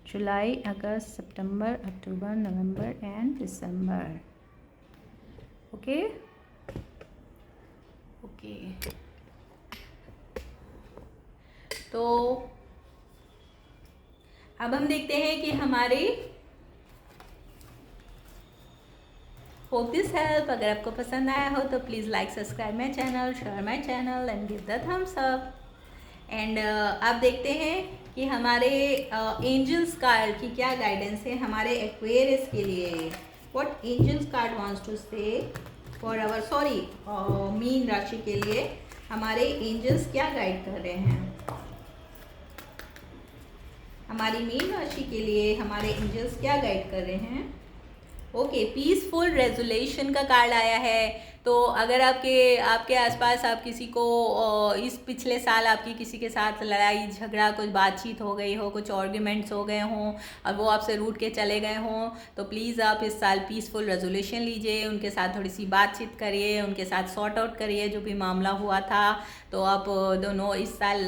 जुलाई, अगस्त, सितंबर, अक्टूबर, नवंबर एंड दिसंबर। Okay okay. तो अब हम देखते हैं कि हमारे होप दिस हेल्प। अगर आपको पसंद आया हो तो please like, subscribe my channel, share my channel and give the thumbs up. And आप देखते हैं कि हमारे एंजल्स कार्ड की क्या गाइडेंस है हमारे एक्वेरियस के लिए। What angels card wants to say for our मीन राशि के लिए हमारे एंजल्स क्या गाइड कर रहे हैं। हमारी मीन राशि के लिए हमारे एंजल्स क्या गाइड कर रहे हैं। ओके, पीसफुल रेजोल्यूशन का कार्ड आया है। तो अगर आपके आसपास आप किसी को इस पिछले साल आपकी किसी के साथ लड़ाई झगड़ा, कुछ बातचीत हो गई हो, कुछ आर्ग्यूमेंट्स हो गए हों और वो आपसे रूठ के चले गए हों, तो प्लीज़ आप इस साल पीसफुल रेजोल्यूशन लीजिए, उनके साथ थोड़ी सी बातचीत करिए, उनके साथ सॉर्ट आउट करिए जो भी मामला हुआ था। तो आप दोनों इस साल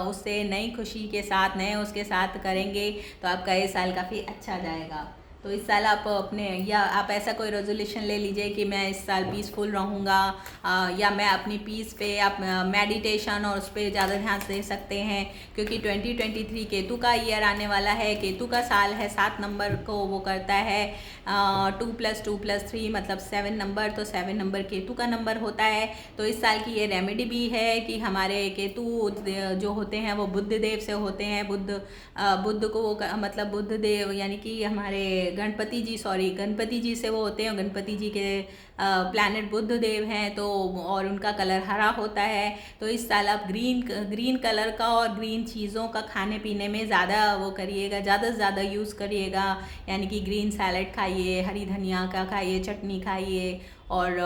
उससे नई खुशी के साथ उसके साथ करेंगे, तो आपका ये साल काफ़ी अच्छा जाएगा। तो इस साल आप आप ऐसा कोई रेजोल्यूशन ले लीजिए कि मैं इस साल पीसफुल रहूँगा, या मैं अपनी पीस पे आप मेडिटेशन और उस पर ज़्यादा ध्यान दे सकते हैं, क्योंकि 2023 केतु का ईयर आने वाला है, केतु का साल है। 7 नंबर को वो करता है 2 + 2 + 3 मतलब 7 नंबर, तो 7 नंबर केतु का नंबर होता है। तो इस साल की ये रेमेडी भी है कि हमारे केतु जो होते हैं वो बुध देव से होते हैं। बुध को मतलब बुध देव यानी कि हमारे गणपति जी से वो होते हैं, गणपति जी के प्लैनेट बुध देव हैं, तो और उनका कलर हरा होता है। तो इस साल आप ग्रीन कलर का और ग्रीन चीज़ों का खाने पीने में ज़्यादा वो करिएगा, ज़्यादा से ज़्यादा यूज़ करिएगा। यानी कि ग्रीन सैलड खाइए, हरी धनिया का खाइए, चटनी खाइए, और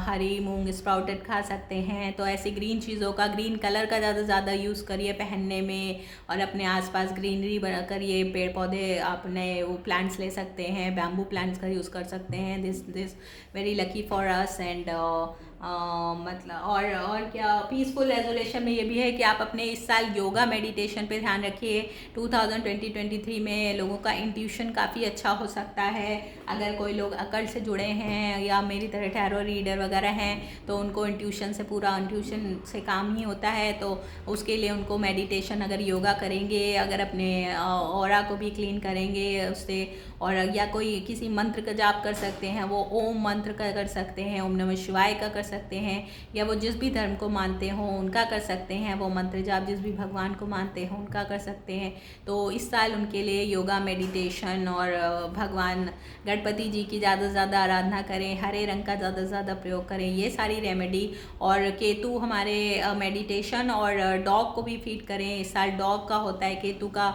हरी मूंग स्प्राउटेड खा सकते हैं। तो ऐसी ग्रीन चीज़ों का, ग्रीन कलर का ज़्यादा से ज़्यादा यूज़ करिए पहनने में, और अपने आसपास ग्रीनरी करिए। पेड़ पौधे आपने वो प्लांट्स ले सकते हैं, बैम्बू प्लांट्स का यूज़ कर सकते हैं। This very lucky for us. And मतलब और क्या, पीसफुल रेजोल्यूशन में ये भी है कि आप अपने इस साल योगा मेडिटेशन पे ध्यान रखिए। 2023 में लोगों का इंट्यूशन काफ़ी अच्छा हो सकता है। अगर कोई लोग अकल्ट से जुड़े हैं या मेरी तरह टैरो रीडर वगैरह हैं, तो उनको इंट्यूशन से काम ही होता है। तो उसके लिए उनको मेडिटेशन, अगर योगा करेंगे, अगर अपने ऑरा को भी क्लीन करेंगे उससे, और या कोई किसी मंत्र का जाप कर सकते हैं, वो ओम मंत्र का कर सकते हैं, ओम नमः शिवाय का कर सकते हैं, या वो जिस भी धर्म को मानते हो उनका कर सकते हैं, वो मंत्र जाप जिस भी भगवान को मानते हो उनका कर सकते हैं। तो इस साल उनके लिए योगा, मेडिटेशन और भगवान गणपति जी की ज़्यादा से ज़्यादा आराधना करें, हरे रंग का ज़्यादा से ज़्यादा प्रयोग करें, ये सारी रेमेडी। और केतु हमारे मेडिटेशन और डॉग को भी फीड करें। इस साल डॉग का होता है, केतु का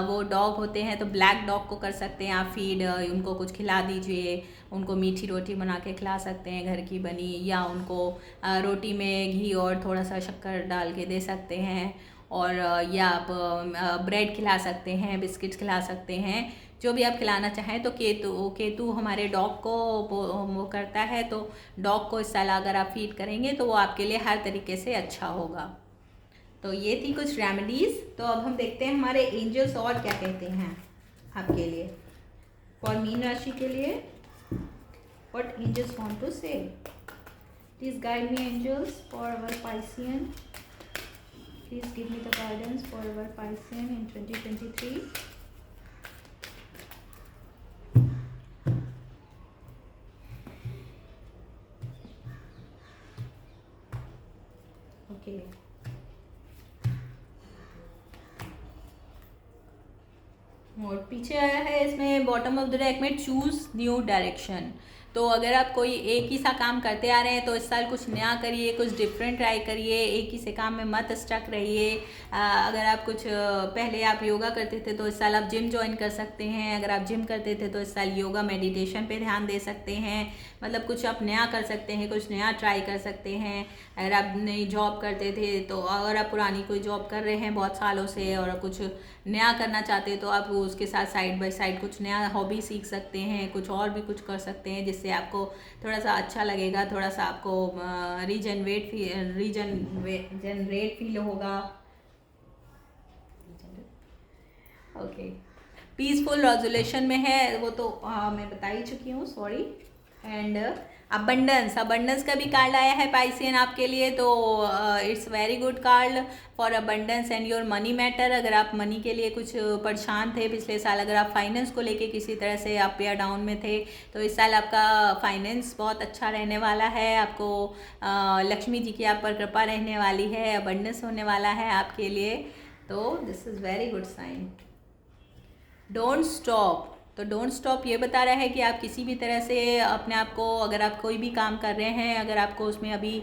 वो डॉग होते हैं, तो ब्लैक डॉग को कर सकते हैं आप फीड। उनको कुछ खिला दीजिए, उनको मीठी रोटी बना के खिला सकते हैं घर की बनी, या उनको रोटी में घी और थोड़ा सा शक्कर डाल के दे सकते हैं, और या आप ब्रेड खिला सकते हैं, बिस्किट्स खिला सकते हैं, जो भी आप खिलाना चाहें। तो केतु हमारे डॉग को वो करता है, तो डॉग को इस साल अगर आप फीड करेंगे तो वो आपके लिए हर तरीके से अच्छा होगा। तो ये थी कुछ रेमेडीज़। तो अब हम देखते हैं हमारे एंजल्स और क्या कहते हैं आपके लिए, फॉर मीन राशि के लिए। What angels want to say? Please guide me, angels, for our Piscean. Please give me the guidance for our Piscean in 2023. Okay. और पीछे आया है इसमें बॉटम ऑफ द डेक में चूज न्यू डायरेक्शन। तो अगर आप कोई एक ही सा काम करते आ रहे हैं, तो इस साल कुछ नया करिए, कुछ डिफरेंट ट्राई करिए, एक ही से काम में मत स्टक रहिए। अगर आप कुछ पहले आप योगा करते थे, तो इस साल आप जिम ज्वाइन कर सकते हैं। अगर आप जिम करते थे, तो इस साल योगा मेडिटेशन पे ध्यान दे सकते हैं। मतलब कुछ आप नया कर सकते हैं, कुछ नया ट्राई कर सकते हैं। अगर आप नई जॉब करते थे, तो अगर आप पुरानी कोई जॉब कर रहे हैं बहुत सालों से और कुछ नया करना चाहते हैं, तो आप उसके साथ साइड बाय साइड कुछ नया हॉबी सीख सकते हैं, कुछ और भी कुछ कर सकते हैं, जिससे आपको थोड़ा सा अच्छा लगेगा, थोड़ा सा आपको रीजनरेट फील होगा। ओके, पीसफुल रेजोल्यूशन में है वो, तो मैं बता ही चुकी हूँ, सॉरी। एंड अबंडेंस का भी कार्ड आया है पाइसियन आपके लिए। तो it's very good card for abundance and your money matter. अगर आप मनी के लिए कुछ परेशान थे पिछले साल, अगर आप फाइनेंस को लेके किसी तरह से अप या डाउन में थे, तो इस साल आपका फाइनेंस बहुत अच्छा रहने वाला है। आपको लक्ष्मी जी की आप पर कृपा रहने वाली है, अबंडेंस होने वाला है आपके लिए। तो this is very good sign. Don't stop, तो डोंट स्टॉप ये बता रहा है कि आप किसी भी तरह से अपने आप को, अगर आप कोई भी काम कर रहे हैं, अगर आपको उसमें अभी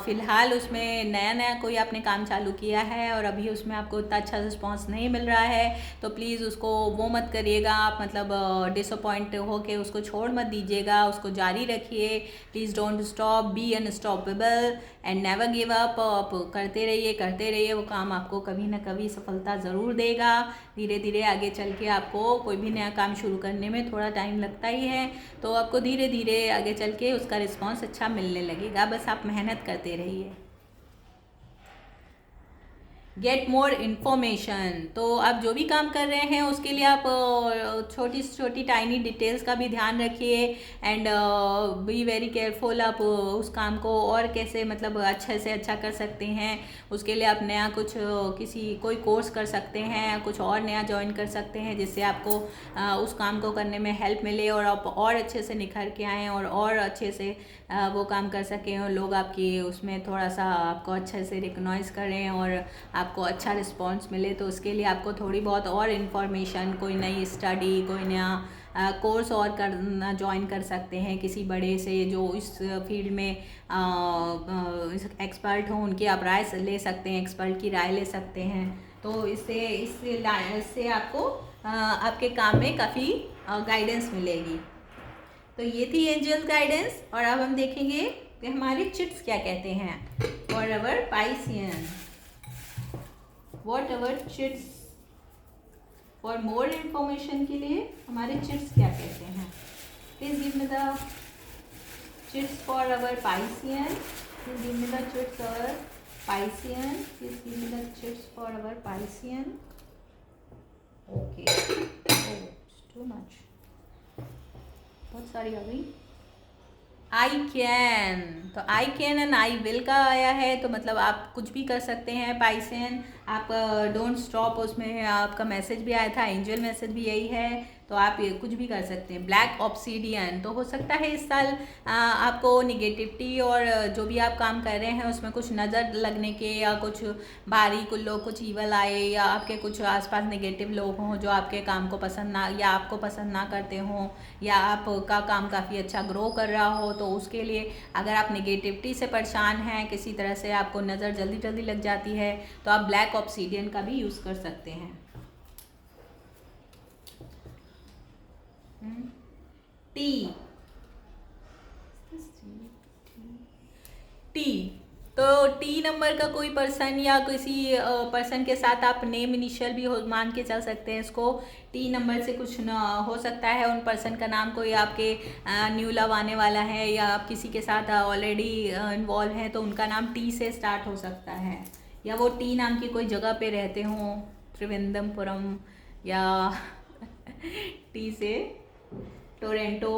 फ़िलहाल उसमें नया कोई आपने काम चालू किया है और अभी उसमें आपको उतना अच्छा रिस्पॉन्स नहीं मिल रहा है, तो प्लीज़ उसको वो मत करिएगा आप, मतलब डिसअपॉइंट हो के उसको छोड़ मत दीजिएगा, उसको जारी रखिए। Please don't stop, be unstoppable and never give up. आप करते रहिए, वो काम आपको कभी ना कभी सफलता ज़रूर देगा। धीरे धीरे आगे चल के आपको कोई भी नया काम शुरू करने में थोड़ा टाइम लगता ही है, तो आपको धीरे धीरे आगे चल के उसका रिस्पॉन्स अच्छा मिलने लगेगा। बस आप मेहनत करते रहिए। गेट मोर इन्फॉर्मेशन, तो आप जो भी काम कर रहे हैं उसके लिए आप छोटी से छोटी टाइनी डिटेल्स का भी ध्यान रखिए एंड बी वेरी केयरफुल। आप उस काम को और कैसे मतलब अच्छे से अच्छा कर सकते हैं, उसके लिए आप नया कुछ कोई कोर्स कर सकते हैं, कुछ और नया ज्वाइन कर सकते हैं, जिससे आपको उस काम को करने में हेल्प मिले और आप और अच्छे से निखर के आएँ और अच्छे से वो काम कर सकें और लोग आपकी उसमें थोड़ा सा आपको अच्छे से रिकॉग्नाइज करें और आप आपको अच्छा रिस्पॉन्स मिले, तो उसके लिए आपको थोड़ी बहुत और इन्फॉर्मेशन, कोई नई स्टडी, कोई नया कोर्स और करना ज्वाइन कर सकते हैं किसी बड़े से जो इस फील्ड में एक्सपर्ट हों, उनकी आप राय ले सकते हैं, एक्सपर्ट की राय ले सकते हैं। तो इससे आपको आपके काम में काफ़ी गाइडेंस मिलेगी। तो ये थी एंजल्स गाइडेंस। और अब हम देखेंगे कि हमारे चिट्स क्या कहते हैं for our Piscean. What our chits, for more information के लिए हमारे चिट्स क्या कहते हैं। Please give me the chits for our Piscean. Please give me the chits our Piscean. Please give me the chits for our Piscean. Okay, too much, बहुत सारी आ गई। आई कैन, तो I can and I will का आया है, तो मतलब आप कुछ भी कर सकते हैं पाइसेन। आप डोंट स्टॉप, उसमें आपका मैसेज भी आया था, एंजल मैसेज भी यही है, तो आप ये कुछ भी कर सकते हैं। ब्लैक ऑब्सीडियन, तो हो सकता है इस साल आपको निगेटिविटी और जो भी आप काम कर रहे हैं उसमें कुछ नज़र लगने के, या कुछ भारी कुल्लो, कुछ ईवल आए, या आपके कुछ आसपास नेगेटिव लोग हों जो आपके काम को पसंद ना, या आपको पसंद ना करते हों, या आपका काम काफ़ी अच्छा ग्रो कर रहा हो, तो उसके लिए अगर आप नेगेटिविटी से परेशान हैं, किसी तरह से आपको नज़र जल्दी जल्दी लग जाती है, तो आप ब्लैक ऑब्सीडियन का भी यूज़ कर सकते हैं। टी, टी, तो टी नंबर का कोई पर्सन या किसी पर्सन के साथ आप नेम इनिशियल भी मान के चल सकते हैं इसको। टी नंबर से कुछ न हो सकता है, उन पर्सन का नाम कोई आपके न्यू लव आने वाला है, या आप किसी के साथ ऑलरेडी इन्वॉल्व हैं तो उनका नाम टी से स्टार्ट हो सकता है, या वो टी नाम की कोई जगह पे रहते हों, त्रिवेंद्रपुरम, या टी से टोरेंटो।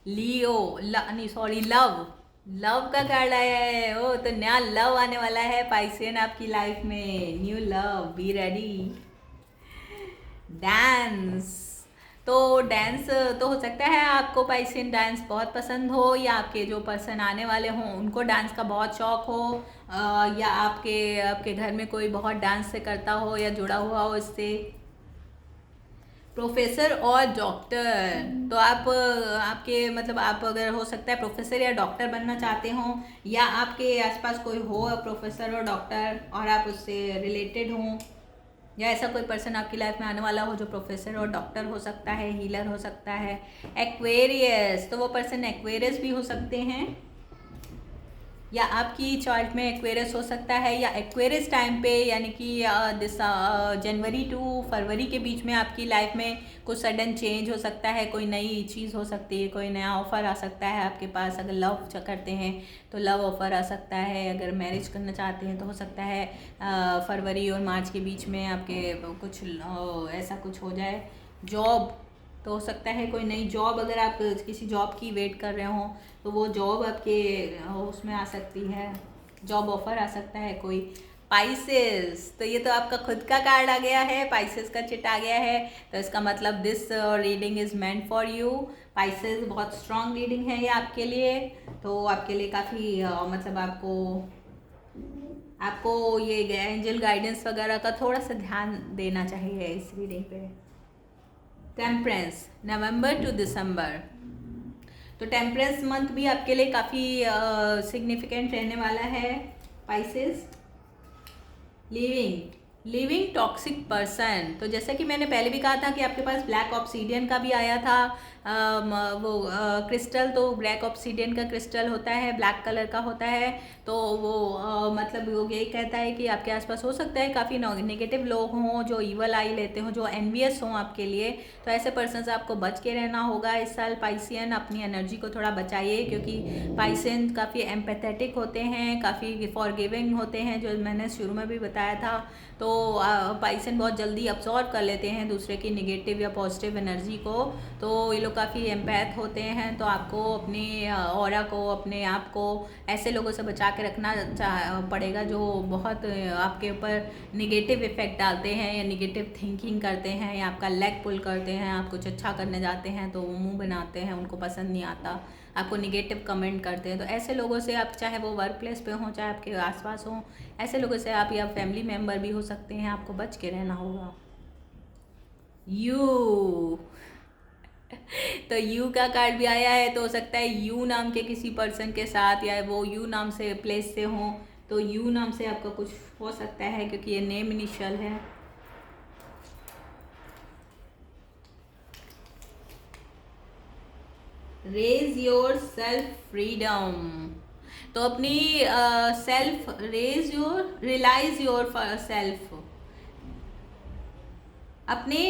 लियो, नहीं सॉरी, लव, लव का कार्ड आया है। ओ, तो नया लव आने वाला है पाइसेन आपकी लाइफ में, new love, be ready. Dance, तो डांस तो हो सकता है आपको पाइसेन डांस बहुत पसंद हो, या आपके जो पर्सन आने वाले हों उनको डांस का बहुत शौक हो, या आपके घर में कोई बहुत डांस से करता हो या जुड़ा हुआ हो इससे। प्रोफेसर और डॉक्टर, तो आपके मतलब आप अगर हो सकता है प्रोफेसर या डॉक्टर बनना चाहते हों, या आपके आसपास कोई हो प्रोफेसर और डॉक्टर और आप उससे रिलेटेड हों, या ऐसा कोई पर्सन आपकी लाइफ में आने वाला हो जो प्रोफेसर और डॉक्टर हो सकता है, हीलर हो सकता है। एक्वेरियस, तो वो पर्सन एक्वेरियस भी हो सकते हैं, या आपकी चार्ट में एक्वेरियस हो सकता है, या एक्वेरियस टाइम पे यानी कि जनवरी टू फरवरी के बीच में आपकी लाइफ में कुछ सडन चेंज हो सकता है, कोई नई चीज़ हो सकती है, कोई नया ऑफ़र आ सकता है आपके पास। अगर लव करते हैं तो लव ऑफ़र आ सकता है, अगर मैरिज करना चाहते हैं तो हो सकता है फरवरी और मार्च के बीच में आपके कुछ ऐसा कुछ हो जाए। जॉब, तो हो सकता है कोई नई जॉब, अगर आप किसी जॉब की वेट कर रहे हो तो वो जॉब आपके उसमें आ सकती है, जॉब ऑफर आ सकता है कोई। पाइसेस, तो ये तो आपका खुद का कार्ड आ गया है, पाइसेस का चिट आ गया है, तो इसका मतलब this reading is meant for you. Pisces बहुत स्ट्रॉन्ग रीडिंग है ये आपके लिए, तो आपके लिए काफ़ी मतलब आपको ये एंजल गाइडेंस वगैरह का थोड़ा सा ध्यान देना चाहिए इस रीडिंग पे। टेम्परेंस, नवंबर टू दिसंबर, तो टेम्परेंस मंथ भी आपके लिए काफ़ी सिग्निफिकेंट रहने वाला है पाइसेस। लिविंग टॉक्सिक पर्सन, तो जैसा कि मैंने पहले भी कहा था कि आपके पास ब्लैक ऑब्सीडियन का भी आया था वो क्रिस्टल, तो ब्लैक ऑब्सीडियन का क्रिस्टल होता है, ब्लैक कलर का होता है, तो वो मतलब वो यही कहता है कि आपके आसपास हो सकता है काफ़ी नेगेटिव लोग हों जो ईवल आई लेते हों, जो एनवियस हों आपके लिए, तो ऐसे पर्सन से आपको बच के रहना होगा इस साल पाइसियन। अपनी एनर्जी को थोड़ा बचाइए, क्योंकि पाइसियन काफ़ी एम्पैथेटिक होते हैं, काफ़ी फॉरगिविंग होते हैं, जो मैंने शुरू में भी बताया था, तो पाइसन बहुत जल्दी अब्सॉर्ब कर लेते हैं दूसरे की नेगेटिव या पॉजिटिव एनर्जी को। तो ये लोग काफ़ी एम्पैथ होते हैं। तो आपको अपने ऑरा को, अपने आप को ऐसे लोगों से बचा के रखना पड़ेगा जो बहुत आपके ऊपर नेगेटिव इफ़ेक्ट डालते हैं या नेगेटिव थिंकिंग करते हैं या आपका लेग पुल करते हैं। आप कुछ अच्छा करने जाते हैं तो वो मुंह बनाते हैं, उनको पसंद नहीं आता, आपको निगेटिव कमेंट करते हैं। तो ऐसे लोगों से आप, चाहे वो वर्क प्लेस पे हों, चाहे आपके आसपास हों, ऐसे लोगों से आप या फैमिली मेम्बर भी हो सकते हैं, आपको बच के रहना होगा। यू तो यू का कार्ड भी आया है। तो हो सकता है यू नाम के किसी पर्सन के साथ, या वो यू नाम से प्लेस से हों, तो यू नाम से आपका कुछ हो सकता है क्योंकि ये नेम इनिशियल है। Raise yourself freedom. तो अपनी सेल्फ रियलाइज योर सेल्फ, अपने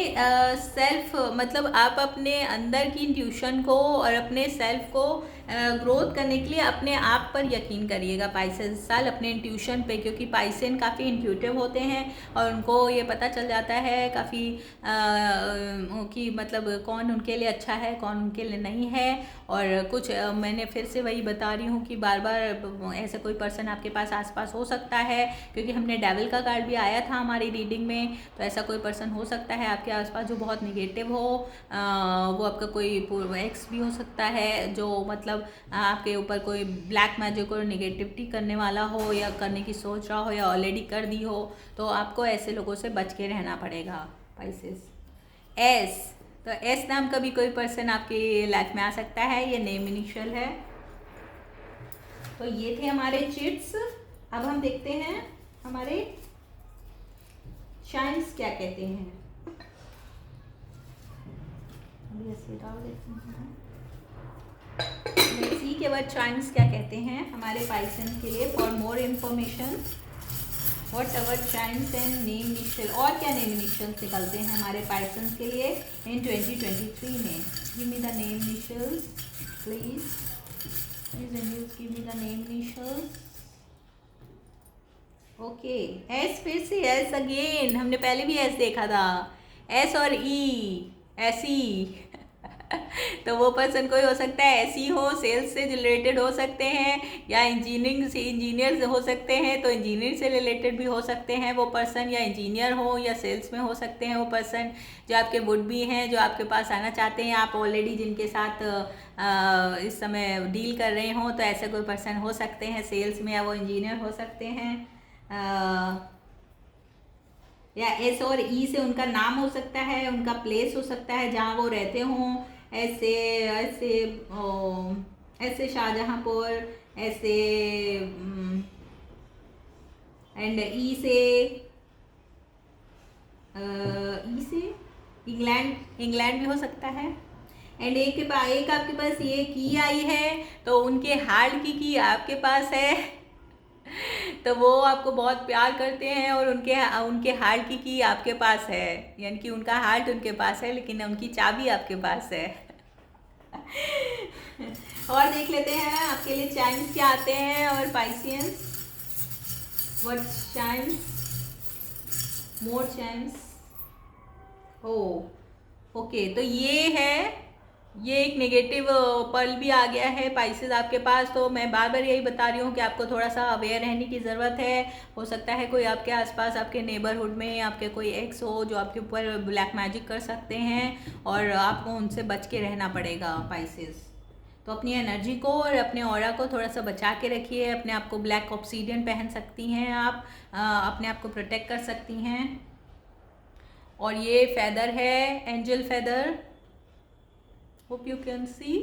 सेल्फ मतलब आप अपने अंदर की इंट्यूशन को और अपने सेल्फ को ग्रोथ करने के लिए अपने आप पर यकीन करिएगा पाइसेस इस साल, अपने इंट्यूशन पे, क्योंकि पाइसेन काफ़ी इंट्यूटिव होते हैं और उनको ये पता चल जाता है काफ़ी कि मतलब कौन उनके लिए अच्छा है, कौन उनके लिए नहीं है। और कुछ मैंने फिर से वही बता रही हूँ कि बार बार ऐसे कोई पर्सन आपके पास आसपास हो सकता है, क्योंकि हमने डेविल का कार्ड भी आया था हमारी रीडिंग में। तो ऐसा कोई पर्सन हो सकता है आपके आसपास जो बहुत निगेटिव हो। वो आपका कोई एक्स भी हो सकता है जो मतलब आपके ऊपर कोई ब्लैक मैजिक और निगेटिविटी करने वाला हो या करने की सोच रहा हो या ऑलरेडी कर दी हो। तो आपको ऐसे लोगों से बच के रहना पड़ेगा पाइसेस। एस, तो एस नाम का भी कोई पर्सन आपकी लाइफ में आ सकता है, ये नेम इनिशियल है। तो ये थे हमारे चिट्स। अब हम देखते हैं हमारे चाइम्स क्या कहते हैं। लेट्स सी के बाद चाइम्स क्या कहते हैं हमारे पाइसन के लिए। For more information what our Chimes and name initial, और क्या नेम इनिशियल्स निकलते हैं हमारे पाइसन के लिए इन 2023 में। Give me the name initials please, angels give me the name initials. Okay, S, फिर से एस अगेन, हमने पहले भी एस देखा था। एस और ई, ऐसी तो वो पर्सन कोई हो सकता है ऐसी हो, सेल्स से रिलेटेड हो सकते हैं या इंजीनियरिंग से, इंजीनियर हो सकते हैं तो इंजीनियरिंग से रिलेटेड भी हो सकते हैं वो पर्सन, या इंजीनियर हो या सेल्स में हो सकते हैं वो पर्सन जो आपके वुड भी हैं, जो आपके पास आना चाहते हैं, आप ऑलरेडी जिनके साथ इस समय डील कर रहे हो। तो ऐसे कोई पर्सन हो सकते हैं सेल्स में, या वो इंजीनियर हो सकते हैं। या एस और ई से उनका नाम हो सकता है, उनका प्लेस हो सकता है जहाँ वो रहते हों। ऐसे ऐसे ऐसे शाहजहाँपुर, ऐसे एंड ई से इंग्लैंड भी हो सकता है। एंड एक आपके पास ये की आई है, तो उनके हार्ट की आपके पास है तो वो आपको बहुत प्यार करते हैं और उनके हार्ट की आपके पास है, यानी कि उनका हार्ट उनके पास है लेकिन उनकी चाबी आपके पास है और देख लेते हैं आपके लिए चाइम्स क्या आते हैं। और Pisceans, what Chimes, more Chimes. Okay, तो ये एक नेगेटिव पर्ल भी आ गया है पाइसेस आपके पास। तो मैं बार बार यही बता रही हूँ कि आपको थोड़ा सा अवेयर रहने की ज़रूरत है। हो सकता है कोई आपके आसपास, आपके नेबरहुड में आपके कोई एक्स हो जो आपके ऊपर ब्लैक मैजिक कर सकते हैं और आपको उनसे बच के रहना पड़ेगा पाइसेस। तो अपनी एनर्जी को और अपने ऑरा को थोड़ा सा बचा के रखिए। अपने आप को ब्लैक ऑब्सीडियन पहन सकती हैं आप, अपने आप को प्रोटेक्ट कर सकती हैं। और ये फेदर है, angel feather, hope you can see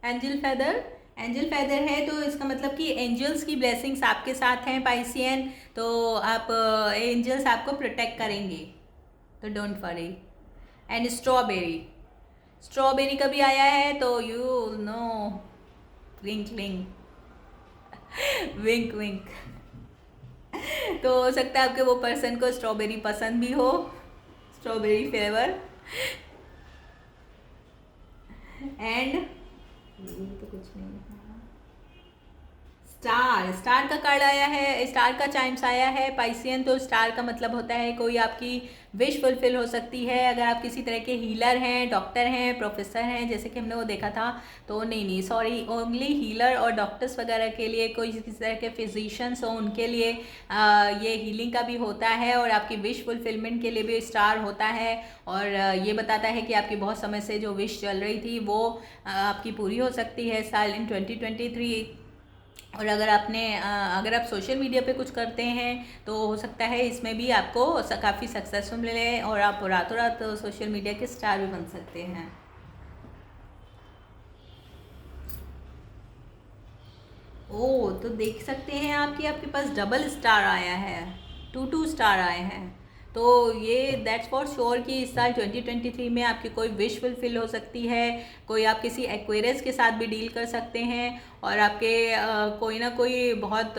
angel feather है। तो इसका मतलब कि एंजल्स की ब्लेसिंग्स आपके साथ हैं पाइसियन। तो आप एंजल्स आपको प्रोटेक्ट करेंगे, तो डोंट वरी। एंड स्ट्रॉबेरी का भी आया है, तो यू नो, विंक विंक तो हो सकता है आपके वो पर्सन को स्ट्रॉबेरी पसंद भी हो, स्ट्रॉबेरी फ्लेवर। एंड तो कुछ नहीं है, स्टार का कार्ड आया है, स्टार का चाइम्स आया है पाइसियन। तो स्टार का मतलब होता है कोई आपकी विश फुलफिल हो सकती है। अगर आप किसी तरह के हीलर हैं, डॉक्टर हैं, प्रोफेसर हैं, जैसे कि हमने वो देखा था, तो नहीं सॉरी, ओनली हीलर और डॉक्टर्स वगैरह के लिए, कोई किसी तरह के फिजिशियंस हो उनके लिए ये हीलिंग का भी होता है, और आपकी विश फुलफिलमेंट के लिए भी स्टार होता है। और ये बताता है कि आपकी बहुत समय से जो विश चल रही थी वो आपकी पूरी हो सकती है साल इन 2023। और अगर अगर आप सोशल मीडिया पे कुछ करते हैं तो हो सकता है इसमें भी आपको काफ़ी सक्सेसफुल मिले और आप रातों रात सोशल मीडिया के स्टार भी बन सकते हैं। ओ, तो देख सकते हैं आपकी आपके पास डबल स्टार आया है, टू स्टार आए हैं। तो ये दैट्स फॉर श्योर कि इस साल 2023 में आपकी कोई विश फुलफिल हो सकती है। कोई आप किसी एक्वेरियस के साथ भी डील कर सकते हैं, और आपके कोई ना कोई बहुत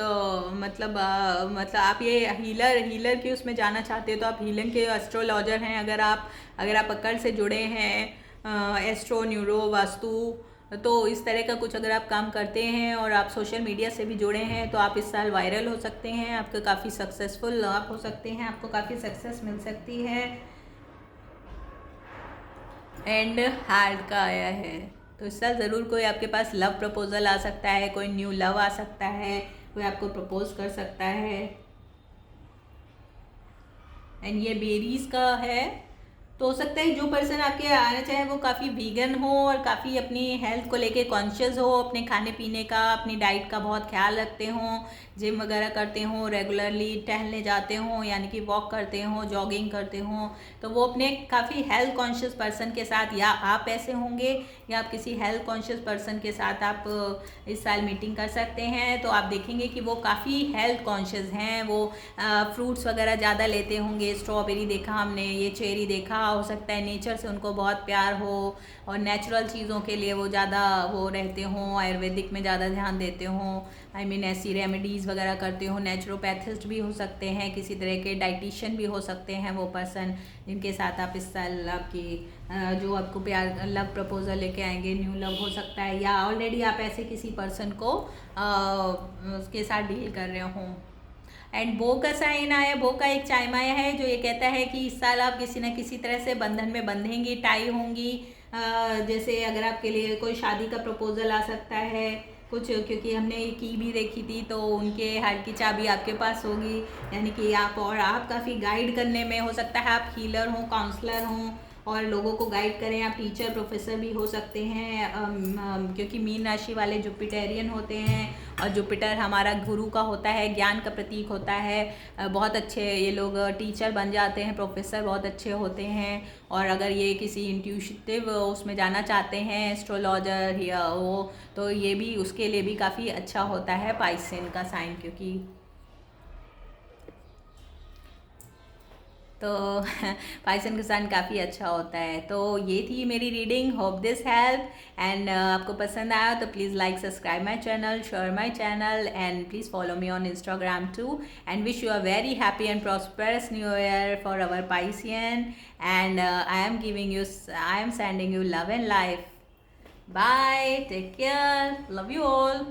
मतलब आप ये हीलर के उसमें जाना चाहते हो तो आप हीलिंग के एस्ट्रोलॉजर हैं। अगर आप अक्कड़ से जुड़े हैं, एस्ट्रो, न्यूरो, वास्तु, तो इस तरह का कुछ अगर आप काम करते हैं और आप सोशल मीडिया से भी जुड़े हैं तो आप इस साल वायरल हो सकते हैं, आपके काफ़ी सक्सेसफुल आप हो सकते हैं, आपको काफ़ी सक्सेस मिल सकती है। एंड हार्ट का आया है, तो इस साल ज़रूर कोई आपके पास लव प्रपोजल आ सकता है, कोई न्यू लव आ सकता है, कोई आपको प्रपोज कर सकता है। एंड ये बेरीज का है, तो हो सकता है जो पर्सन आपके आना चाहे वो काफ़ी वीगन हो और काफ़ी अपनी हेल्थ को लेके कॉन्शियस हो, अपने खाने पीने का, अपनी डाइट का बहुत ख्याल रखते हों, जिम वगैरह करते हों, रेगुलरली टहलने जाते हों, यानी कि वॉक करते हों, जॉगिंग करते हों, तो वो अपने काफ़ी हेल्थ कॉन्शियस पर्सन के साथ, या आप ऐसे होंगे या आप किसी हेल्थ कॉन्शियस पर्सन के साथ आप इस साल मीटिंग कर सकते हैं। तो आप देखेंगे कि वो काफ़ी हेल्थ कॉन्शियस हैं, वो फ्रूट्स वगैरह ज़्यादा लेते होंगे, स्ट्रॉबेरी देखा हमने, ये चेरी देखा, हो सकता है नेचर से उनको बहुत प्यार हो और नेचुरल चीज़ों के लिए वो ज़्यादा वो रहते हों, आयुर्वेदिक में ज़्यादा ध्यान देते हों, आई मीन ऐसी रेमेडीज़ वगैरह करते हो। नेचुरोपैथिस्ट भी हो सकते हैं, किसी तरह के डाइटिशियन भी हो सकते हैं वो पर्सन जिनके साथ आप इस साल आपकी जो आपको प्यार लव प्रपोजल लेके आएंगे, न्यू लव हो सकता है, या ऑलरेडी आप ऐसे किसी पर्सन को उसके साथ डील कर रहे हों। एंड बो का साइन आया, बो का एक चाइम आया है जो ये कहता है कि इस साल आप किसी न किसी तरह से बंधन में बंधेंगी, टाई होंगी। जैसे अगर आपके लिए कोई शादी का प्रपोजल आ सकता है कुछ, क्योंकि हमने की भी देखी थी, तो उनके हार्ट की चाबी आपके पास होगी, यानी कि आप काफ़ी गाइड करने में, हो सकता है आप हीलर हों, काउंसलर हों और लोगों को गाइड करें। आप टीचर, प्रोफेसर भी हो सकते हैं, क्योंकि मीन राशि वाले जुपिटेरियन होते हैं और जुपिटर हमारा गुरु का होता है, ज्ञान का प्रतीक होता है। बहुत अच्छे ये लोग टीचर बन जाते हैं, प्रोफेसर बहुत अच्छे होते हैं। और अगर ये किसी इंट्यूटिव उसमें जाना चाहते हैं, एस्ट्रोलॉजर या वो, तो ये भी उसके लिए भी काफ़ी अच्छा होता है पाइसेन का साइन, क्योंकि तो पाइसन का साइन काफ़ी अच्छा होता है। तो ये थी मेरी reading, hope this help. And आपको पसंद आया तो please like, subscribe my channel, share my channel, and please follow me on Instagram too. And wish you a very happy and prosperous new year for our Piscean. And I am sending you love and life. Bye, take care, love you all.